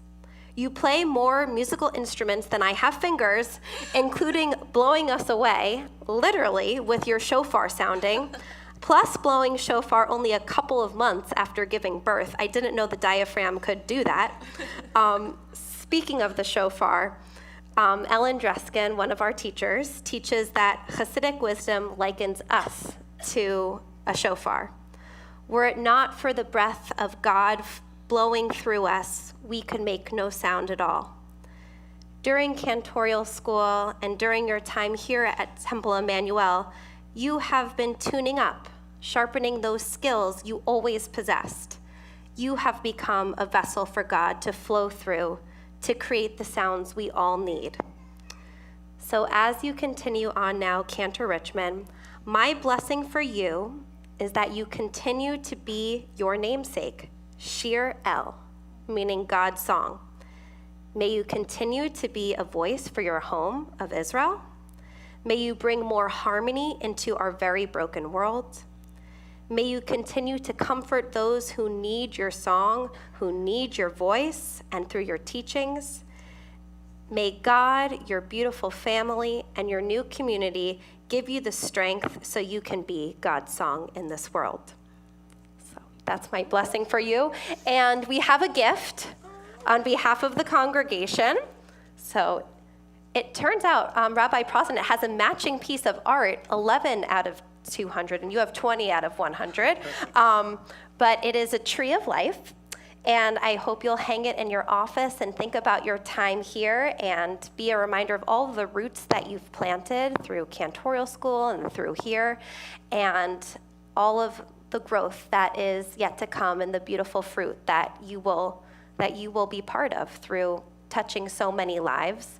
Speaker 4: You play more musical instruments than I have fingers, including blowing us away, literally, with your shofar sounding, plus blowing shofar only a couple of months after giving birth. I didn't know the diaphragm could do that. Speaking of the shofar, Ellen Dreskin, one of our teachers, teaches that Hasidic wisdom likens us to a shofar. Were it not for the breath of God blowing through us, we could make no sound at all. During cantorial school and during your time here at Temple Emanu-El, you have been tuning up, sharpening those skills you always possessed. You have become a vessel for God to flow through, to create the sounds we all need. So as you continue on now, Cantor Richmond, my blessing for you is that you continue to be your namesake, Shir El, meaning God's song. May you continue to be a voice for your home of Israel. May you bring more harmony into our very broken world. May you continue to comfort those who need your song, who need your voice, and through your teachings. May God, your beautiful family, and your new community give you the strength so you can be God's song in this world. So that's my blessing for you. And we have a gift on behalf of the congregation. So it turns out, Rabbi Prosson, it has a matching piece of art, 11 out of 200, and you have 20 out of 100. But it is a tree of life, and I hope you'll hang it in your office and think about your time here and be a reminder of all of the roots that you've planted through cantorial school and through here, and all of the growth that is yet to come and the beautiful fruit that you will be part of through touching so many lives.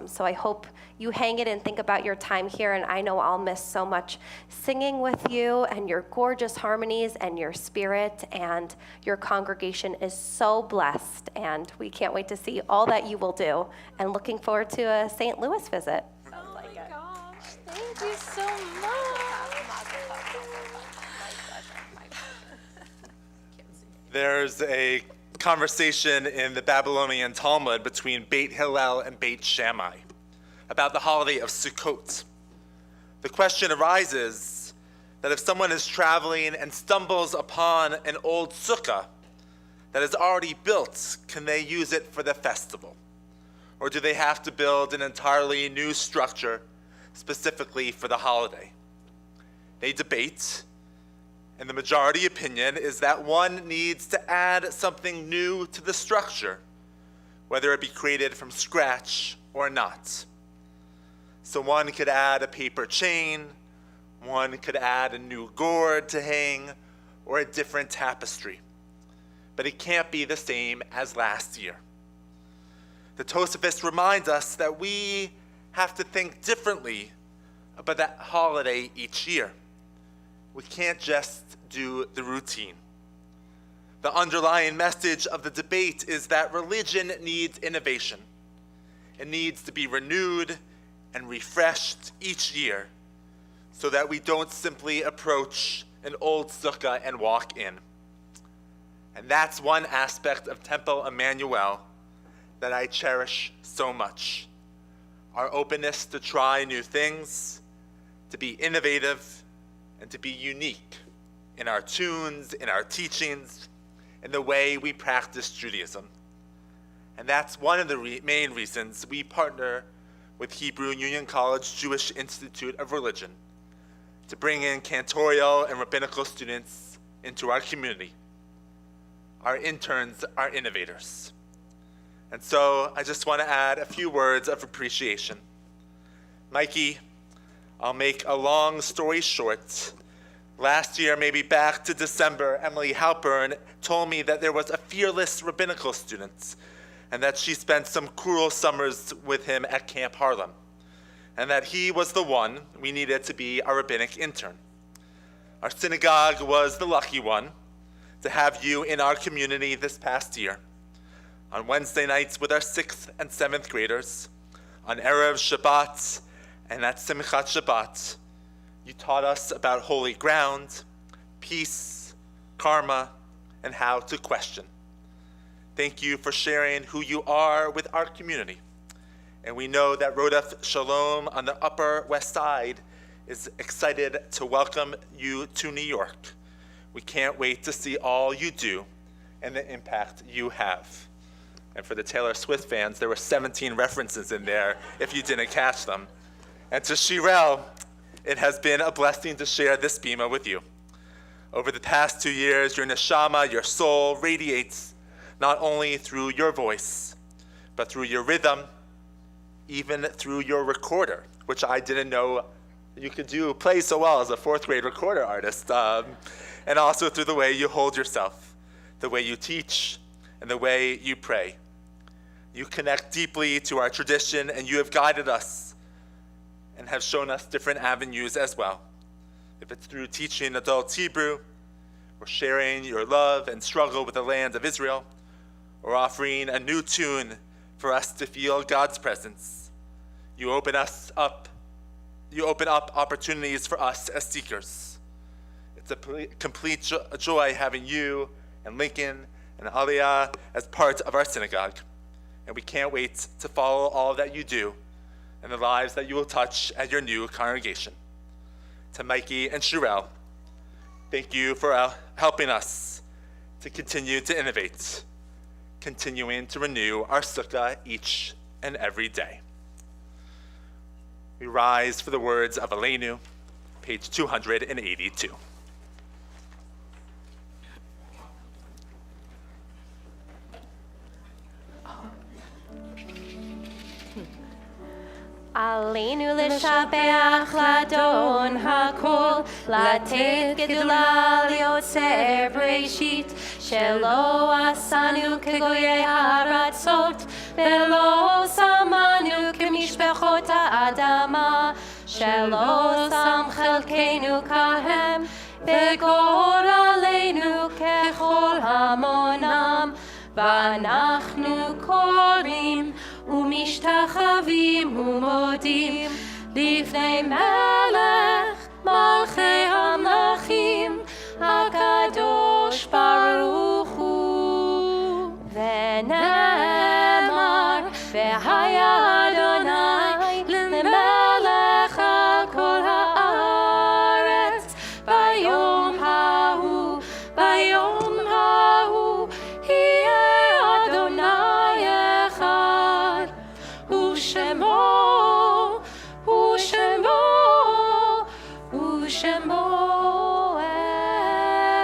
Speaker 4: So I hope you hang it and think about your time here, and I know I'll miss so much singing with you and your gorgeous harmonies and your spirit, and your congregation is so blessed, and we can't wait to see all that you will do, and looking forward to a St. Louis visit.
Speaker 1: Oh my gosh, thank you so much.
Speaker 2: There's a conversation in the Babylonian Talmud between Beit Hillel and Beit Shammai about the holiday of Sukkot. The question arises that if someone is traveling and stumbles upon an old sukkah that is already built, can they use it for the festival? Or do they have to build an entirely new structure specifically for the holiday? They debate, and the majority opinion is that one needs to add something new to the structure, whether it be created from scratch or not. So one could add a paper chain, one could add a new gourd to hang, or a different tapestry. But it can't be the same as last year. The Tosafos reminds us that we have to think differently about that holiday each year. We can't just do the routine. The underlying message of the debate is that religion needs innovation. It needs to be renewed and refreshed each year so that we don't simply approach an old sukkah and walk in. And that's one aspect of Temple Emanu-El that I cherish so much. Our openness to try new things, to be innovative, and to be unique in our tunes, in our teachings, in the way we practice Judaism. And that's one of the main reasons we partner with Hebrew Union College Jewish Institute of Religion to bring in cantorial and rabbinical students into our community. Our interns are innovators. And so I just want to add a few words of appreciation. Mikey, I'll make a long story short. Last year, maybe back to December, Emily Halpern told me that there was a fearless rabbinical student and that she spent some cruel summers with him at Camp Harlem, and that he was the one we needed to be our rabbinic intern. Our synagogue was the lucky one to have you in our community this past year. On Wednesday nights with our 6th and 7th graders, on Erev Shabbat and at Simchat Shabbat, you taught us about holy ground, peace, karma, and how to question. Thank you for sharing who you are with our community. And we know that Rodef Shalom on the Upper West Side is excited to welcome you to New York. We can't wait to see all you do and the impact you have. And for the Taylor Swift fans, there were 17 references in there if you didn't catch them. And to Shirel, it has been a blessing to share this bima with you. Over the past 2 years, your neshama, your soul, radiates not only through your voice, but through your rhythm, even through your recorder, which I didn't know you could play so well as a 4th grade recorder artist, and also through the way you hold yourself, the way you teach, and the way you pray. You connect deeply to our tradition, and you have guided us and have shown us different avenues as well. If it's through teaching adult Hebrew, or sharing your love and struggle with the land of Israel, or offering a new tune for us to feel God's presence, you open up opportunities for us as seekers. It's a complete joy having you and Lincoln and Aliyah as part of our synagogue. And we can't wait to follow all that you do and the lives that you will touch at your new congregation. To Mikey and Shirel, thank you for helping us to continue to innovate, continuing to renew our sukkah each and every day. We rise for the words of Aleinu, page 282.
Speaker 4: עלינו לשבח לאדון הכל, לתת גדולה ליוצר בראשית, שלא עשנו כגויי הארצות, ולא שמנו כמשפחות האדמה, שלא שם חלקנו כהם, וגורלנו ככל המונם, ואנחנו קוראים ומשתחווים ומודים לפני מלך מלכי המלכים הקדוש ברוך הוא. ונאמר והיה אדוני למלך על כל הארץ ביום ההוא יהיה אדוני אחד ושמו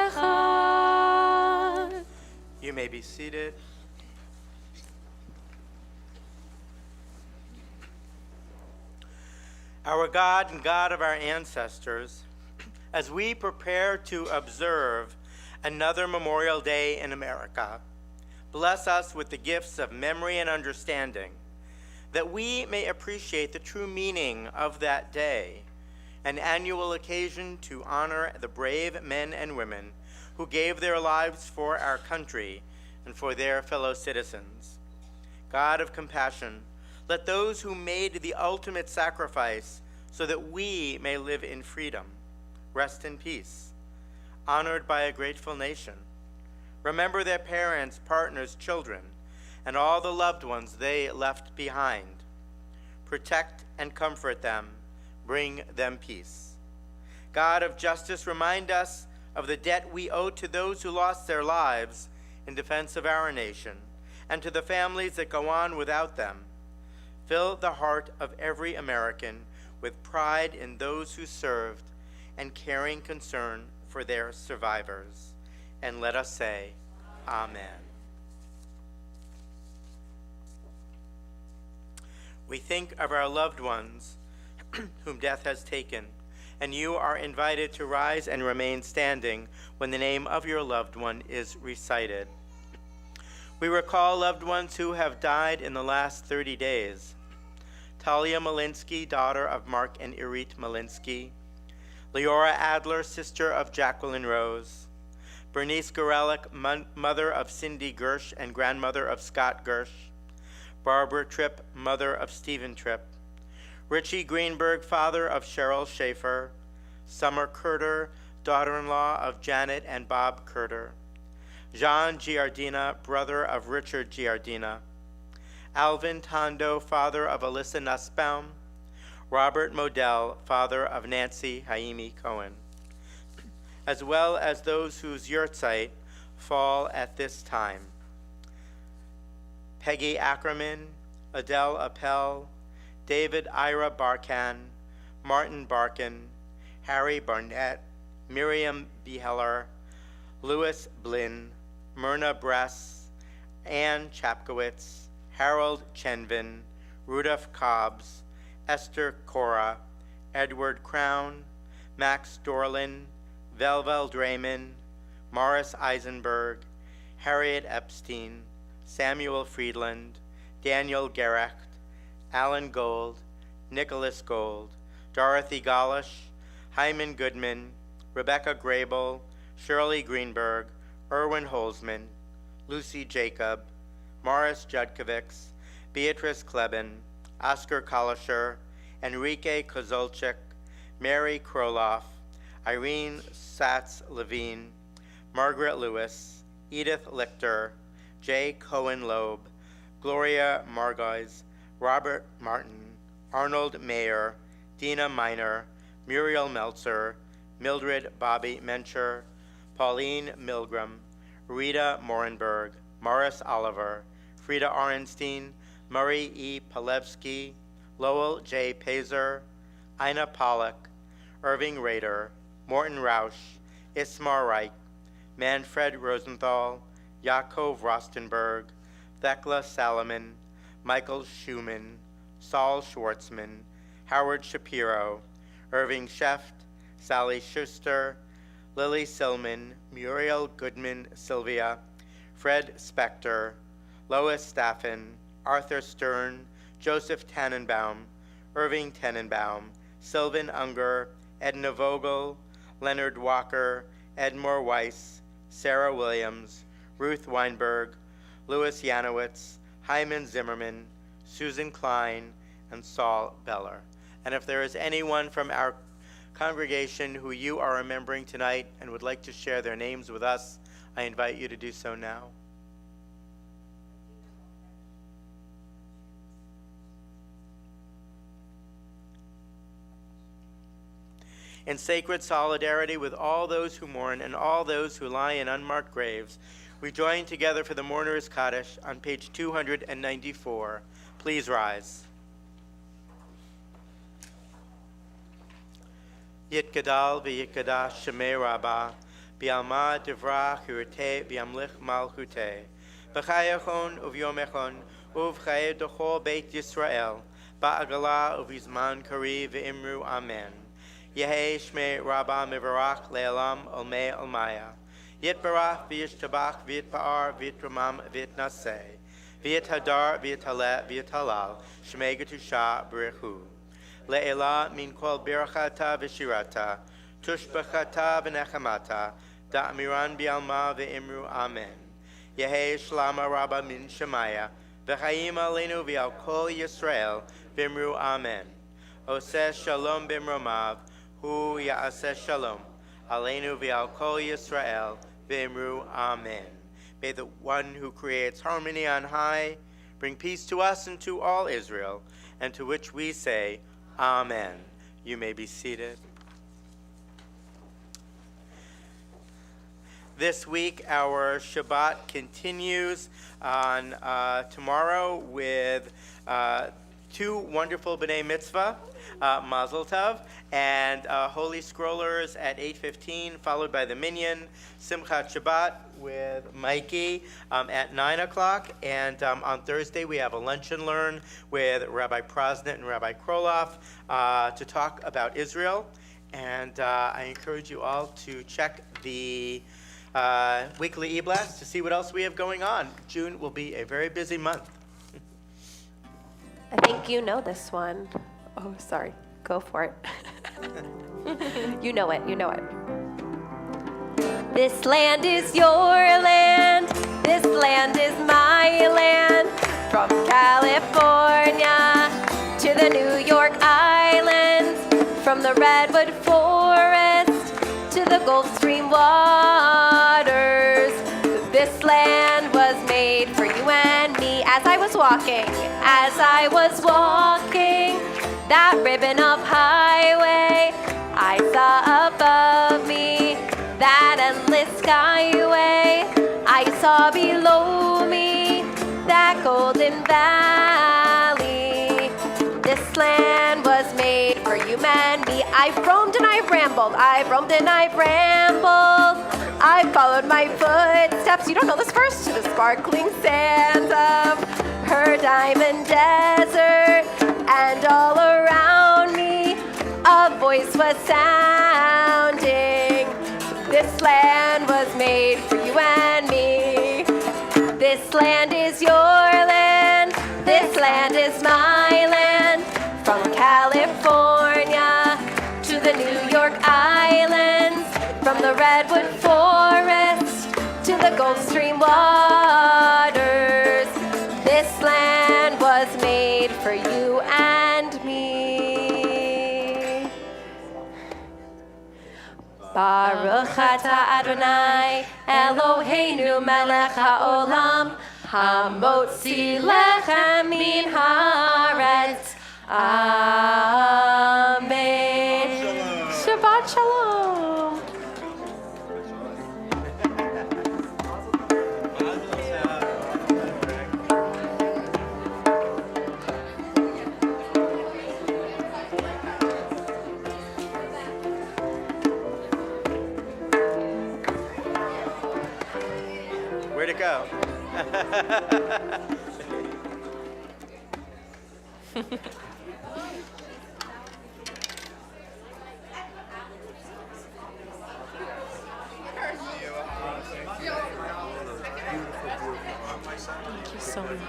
Speaker 4: אחד.
Speaker 7: You may be seated. Our God and God of our ancestors, as we prepare to observe another Memorial Day in America, bless us with the gifts of memory and understanding, that we may appreciate the true meaning of that day, an annual occasion to honor the brave men and women who gave their lives for our country and for their fellow citizens. God of compassion, let those who made the ultimate sacrifice so that we may live in freedom rest in peace, honored by a grateful nation. Remember their parents, partners, children, and all the loved ones they left behind. Protect and comfort them. Bring them peace. God of justice, remind us of the debt we owe to those who lost their lives in defense of our nation, and to the families that go on without them. Fill the heart of every American with pride in those who served and caring concern for their survivors. And let us say, Amen. We think of our loved ones whom death has taken, and you are invited to rise and remain standing when the name of your loved one is recited. We recall loved ones who have died in the last 30 days. Talia Malinsky, daughter of Mark and Irit Malinsky. Leora Adler, sister of Jacqueline Rose. Bernice Gorelick, mother of Cindy Gersh and grandmother of Scott Gersh. Barbara Tripp, mother of Stephen Tripp. Richie Greenberg, father of Cheryl Schaefer. Summer Curter, daughter-in-law of Janet and Bob Curter. Jean Giardina, brother of Richard Giardina. Alvin Tondo, father of Alyssa Nussbaum. Robert Modell, father of Nancy Haimi Cohen, as well as those whose yurtzeit fall at this time. Peggy Ackerman, Adele Appel, David Ira Barkan, Martin Barkin, Harry Barnett, Miriam Beheller, Louis Blinn, Myrna Bress, Ann Chapkowitz, Harold Chenvin, Rudolph Cobbs, Esther Cora, Edward Crown, Max Dorlin, Velvel Draymond, Morris Eisenberg, Harriet Epstein, Samuel Friedland, Daniel Gerecht, Alan Gold, Nicholas Gold, Dorothy Golish, Hyman Goodman, Rebecca Grable, Shirley Greenberg, Erwin Holzman, Lucy Jacob, Morris Judkovics, Beatrice Kleben, Oscar Kolisher, Enrique Kozolchik, Mary Kroloff, Irene Satz-Levine, Margaret Lewis, Edith Lichter, Jay Cohen-Loeb, Gloria Margois, Robert Martin, Arnold Mayer, Dina Miner, Muriel Meltzer, Mildred Bobby Mencher, Pauline Milgram, Rita Morenberg, Morris Oliver, Frida Orenstein, Murray E. Palevsky, Lowell J. Pazer, Ina Pollack, Irving Rader, Morton Rausch, Ismar Reich, Manfred Rosenthal, Yaakov Rostenberg, Thekla Salomon, Michael Schumann, Saul Schwartzman, Howard Shapiro, Irving Sheft, Sally Schuster, Lily Silman, Muriel Goodman Sylvia, Fred Spector, Lois Staffen, Arthur Stern, Joseph Tannenbaum, Irving Tannenbaum, Sylvan Unger, Edna Vogel, Leonard Walker, Edmore Weiss, Sarah Williams, Ruth Weinberg, Louis Janowitz, Hyman Zimmerman, Susan Klein, and Saul Beller. And if there is anyone from our congregation who you are remembering tonight and would like to share their names with us, I invite you to do so now. In sacred solidarity with all those who mourn and all those who lie in unmarked graves, we join together for the Mourner's Kaddish on page 294. Please rise. Yitgadal v'yitgadash shemei rabbah, bi'alma devra chiruteh bi'amlich malchuteh, b'chayachon uvyomechon uv'chaye dochol beit Yisrael, ba'agala uv'izman kari v'imru amen. Yehei shmei rabbah mivarach le'alam olmei olmaya. Yitbarach v'yishtabach v'yitpa'ar v'yitramam v'yitnaseh. V'yithadar v'yithaleh v'yithalal shmei getusha b'rechu. Le'ela min kol birachata v'shirata, tushbachata v'nechamata, da'amiran bi'alma v'imru amen. Yehei shlama rabba min shemaya, v'chayim aleinu v'al kol Yisrael v'imru amen. Oseh shalom b'imromav, hu ya'aseh shalom, aleinu v'al kol Yisrael v'imru amen. May the one who creates harmony on high bring peace to us and to all Israel, and to which we say, Amen. You may be seated. This week, our Shabbat continues on tomorrow with two wonderful B'nai Mitzvah, Mazel Tov, and Holy Scrollers at 8:15, followed by the Minyan, Simchat Shabbat with Mikey at 9 o'clock. And on Thursday, we have a lunch and learn with Rabbi Prosnit and Rabbi Kroloff to talk about Israel. And I encourage you all to check the weekly e-blast to see what else we have going on. June will be a very busy month.
Speaker 4: I think you know this one. Oh, sorry. Go for it. You know it. You know it. This land is your land. This land is my land. From California to the New York Islands. From the Redwood Forest to the Gulf Stream waters. This land was made for you and me. As I was walking that ribbon of highway, I saw above me that endless skyway. I saw below me that golden valley. This land was made for you and me. I've roamed and I've rambled. I've roamed and I've rambled. I followed my footsteps. You don't know this verse? To the sparkling sands of her diamond desert. And all around me a voice was sounding. This land was made for you and me. This land is your land. This land is my land. From California to the New York Islands. From the Redwood Forest to the Gulf Stream waters. This land was made for you and me. Baruch atah Adonai Eloheinu melech haolam hamotzi lechem min haaretz. Amen. Shabbat shalom.
Speaker 7: Where'd it go?
Speaker 1: Thank you so much.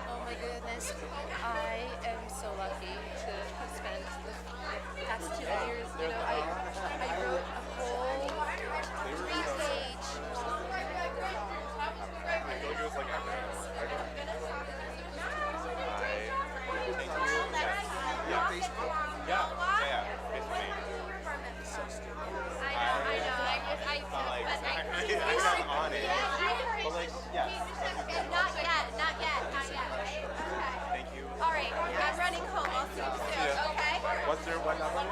Speaker 8: Oh my goodness, I am so lucky to have spent the past 2 years. You know, I wrote a whole 3-page. Not yet.
Speaker 3: Thank you.
Speaker 8: All right, I'm running home. I'll see you soon. Okay.
Speaker 3: What's your what number?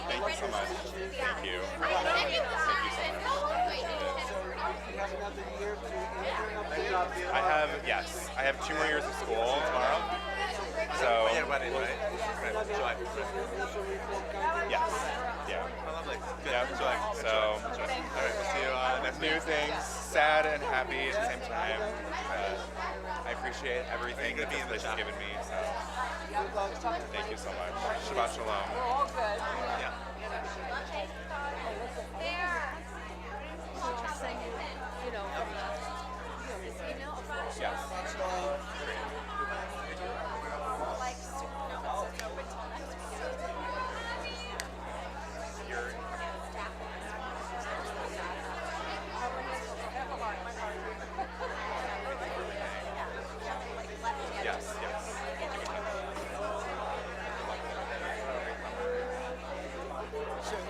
Speaker 3: Thank you so much. Thank you. I have, yes, I have 2 more years of school tomorrow. So,
Speaker 9: Yeah, wedding, right? July.
Speaker 3: yes, yeah.
Speaker 9: Lovely. Good.
Speaker 3: Yeah,
Speaker 9: Enjoy.
Speaker 3: so,
Speaker 9: All right, we'll see you next
Speaker 3: new
Speaker 9: week.
Speaker 3: things, sad and happy at the same time. I appreciate everything that
Speaker 9: Are you gonna be
Speaker 3: this
Speaker 9: in the
Speaker 3: place has
Speaker 9: shop?
Speaker 3: given me, so thank you so much. Shabbat shalom.
Speaker 9: Yeah.
Speaker 3: Yes. You're yes, yes.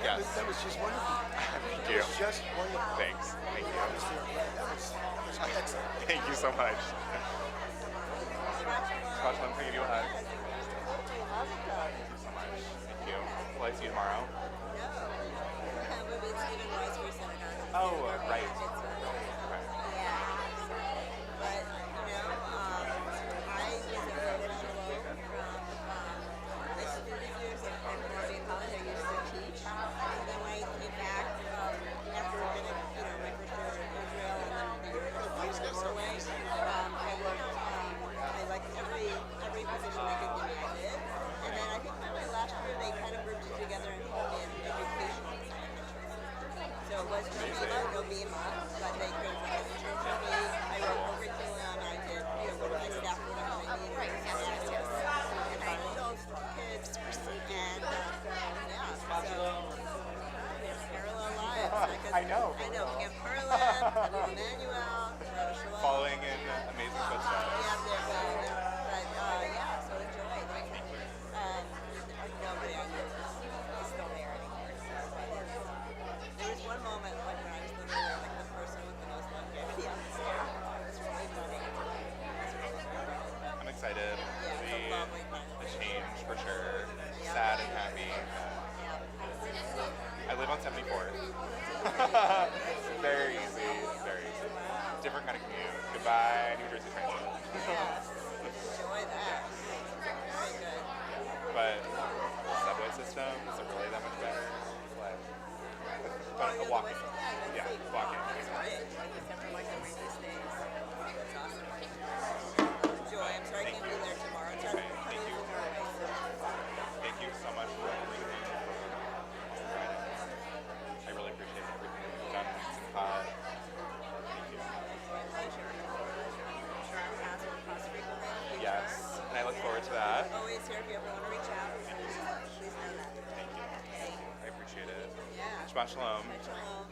Speaker 3: Yes.
Speaker 6: That was just wonderful.
Speaker 3: Thank you.
Speaker 6: Just wonderful.
Speaker 3: Thanks. Thank you.
Speaker 6: That was excellent.
Speaker 3: Thank you so much. Shabbat shalom. Can I give you a hug? Thank you so much. Thank you. Will I see you tomorrow? Oh, right. I know.
Speaker 10: I know. Camp Merlin, Emanu-El, Shalom.
Speaker 3: Following in amazing footsteps.
Speaker 10: Yeah, they're good. But yeah, so enjoy. Nobody I knew is still there anymore. So there was one moment like when I was literally like the person with the most longevity on the staff. It was really funny.
Speaker 3: I'm excited.
Speaker 10: Yeah,
Speaker 3: It'll
Speaker 10: it's
Speaker 3: be
Speaker 10: a lovely time.
Speaker 3: a change for sure.
Speaker 10: Yeah.
Speaker 3: Sad and happy.
Speaker 10: Yeah.
Speaker 3: I live on 74th. Very easy. Very easy. Different kind of commute. Goodbye, New Jersey Transit.
Speaker 10: Yes. Enjoy that. Very good.
Speaker 3: But the subway system isn't really that much better. It's like, but a walk in. Yeah, walk in.
Speaker 10: That's great. Except for like the rainiest days. That's awesome. Enjoy. I'm sorry I can't be there tomorrow. It's our
Speaker 3: Thank you. Thank you so much for everything. I really appreciate everything you've done in Simchat. Thank you.
Speaker 10: Sure, I'm asked for cross frequently.
Speaker 3: Yes, and I look forward to that.
Speaker 10: Always here if you ever want to reach out. Please know that.
Speaker 3: Thank you. I appreciate it.
Speaker 10: Yeah.
Speaker 3: Shabbat shalom.
Speaker 10: Shalom.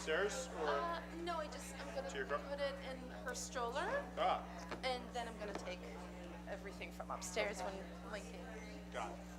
Speaker 9: upstairs or?
Speaker 8: No, I'm
Speaker 9: To your
Speaker 8: gonna
Speaker 9: car?
Speaker 8: put it in her stroller,
Speaker 9: Ah,
Speaker 8: and then I'm gonna take everything from upstairs when Lincoln.
Speaker 9: got it.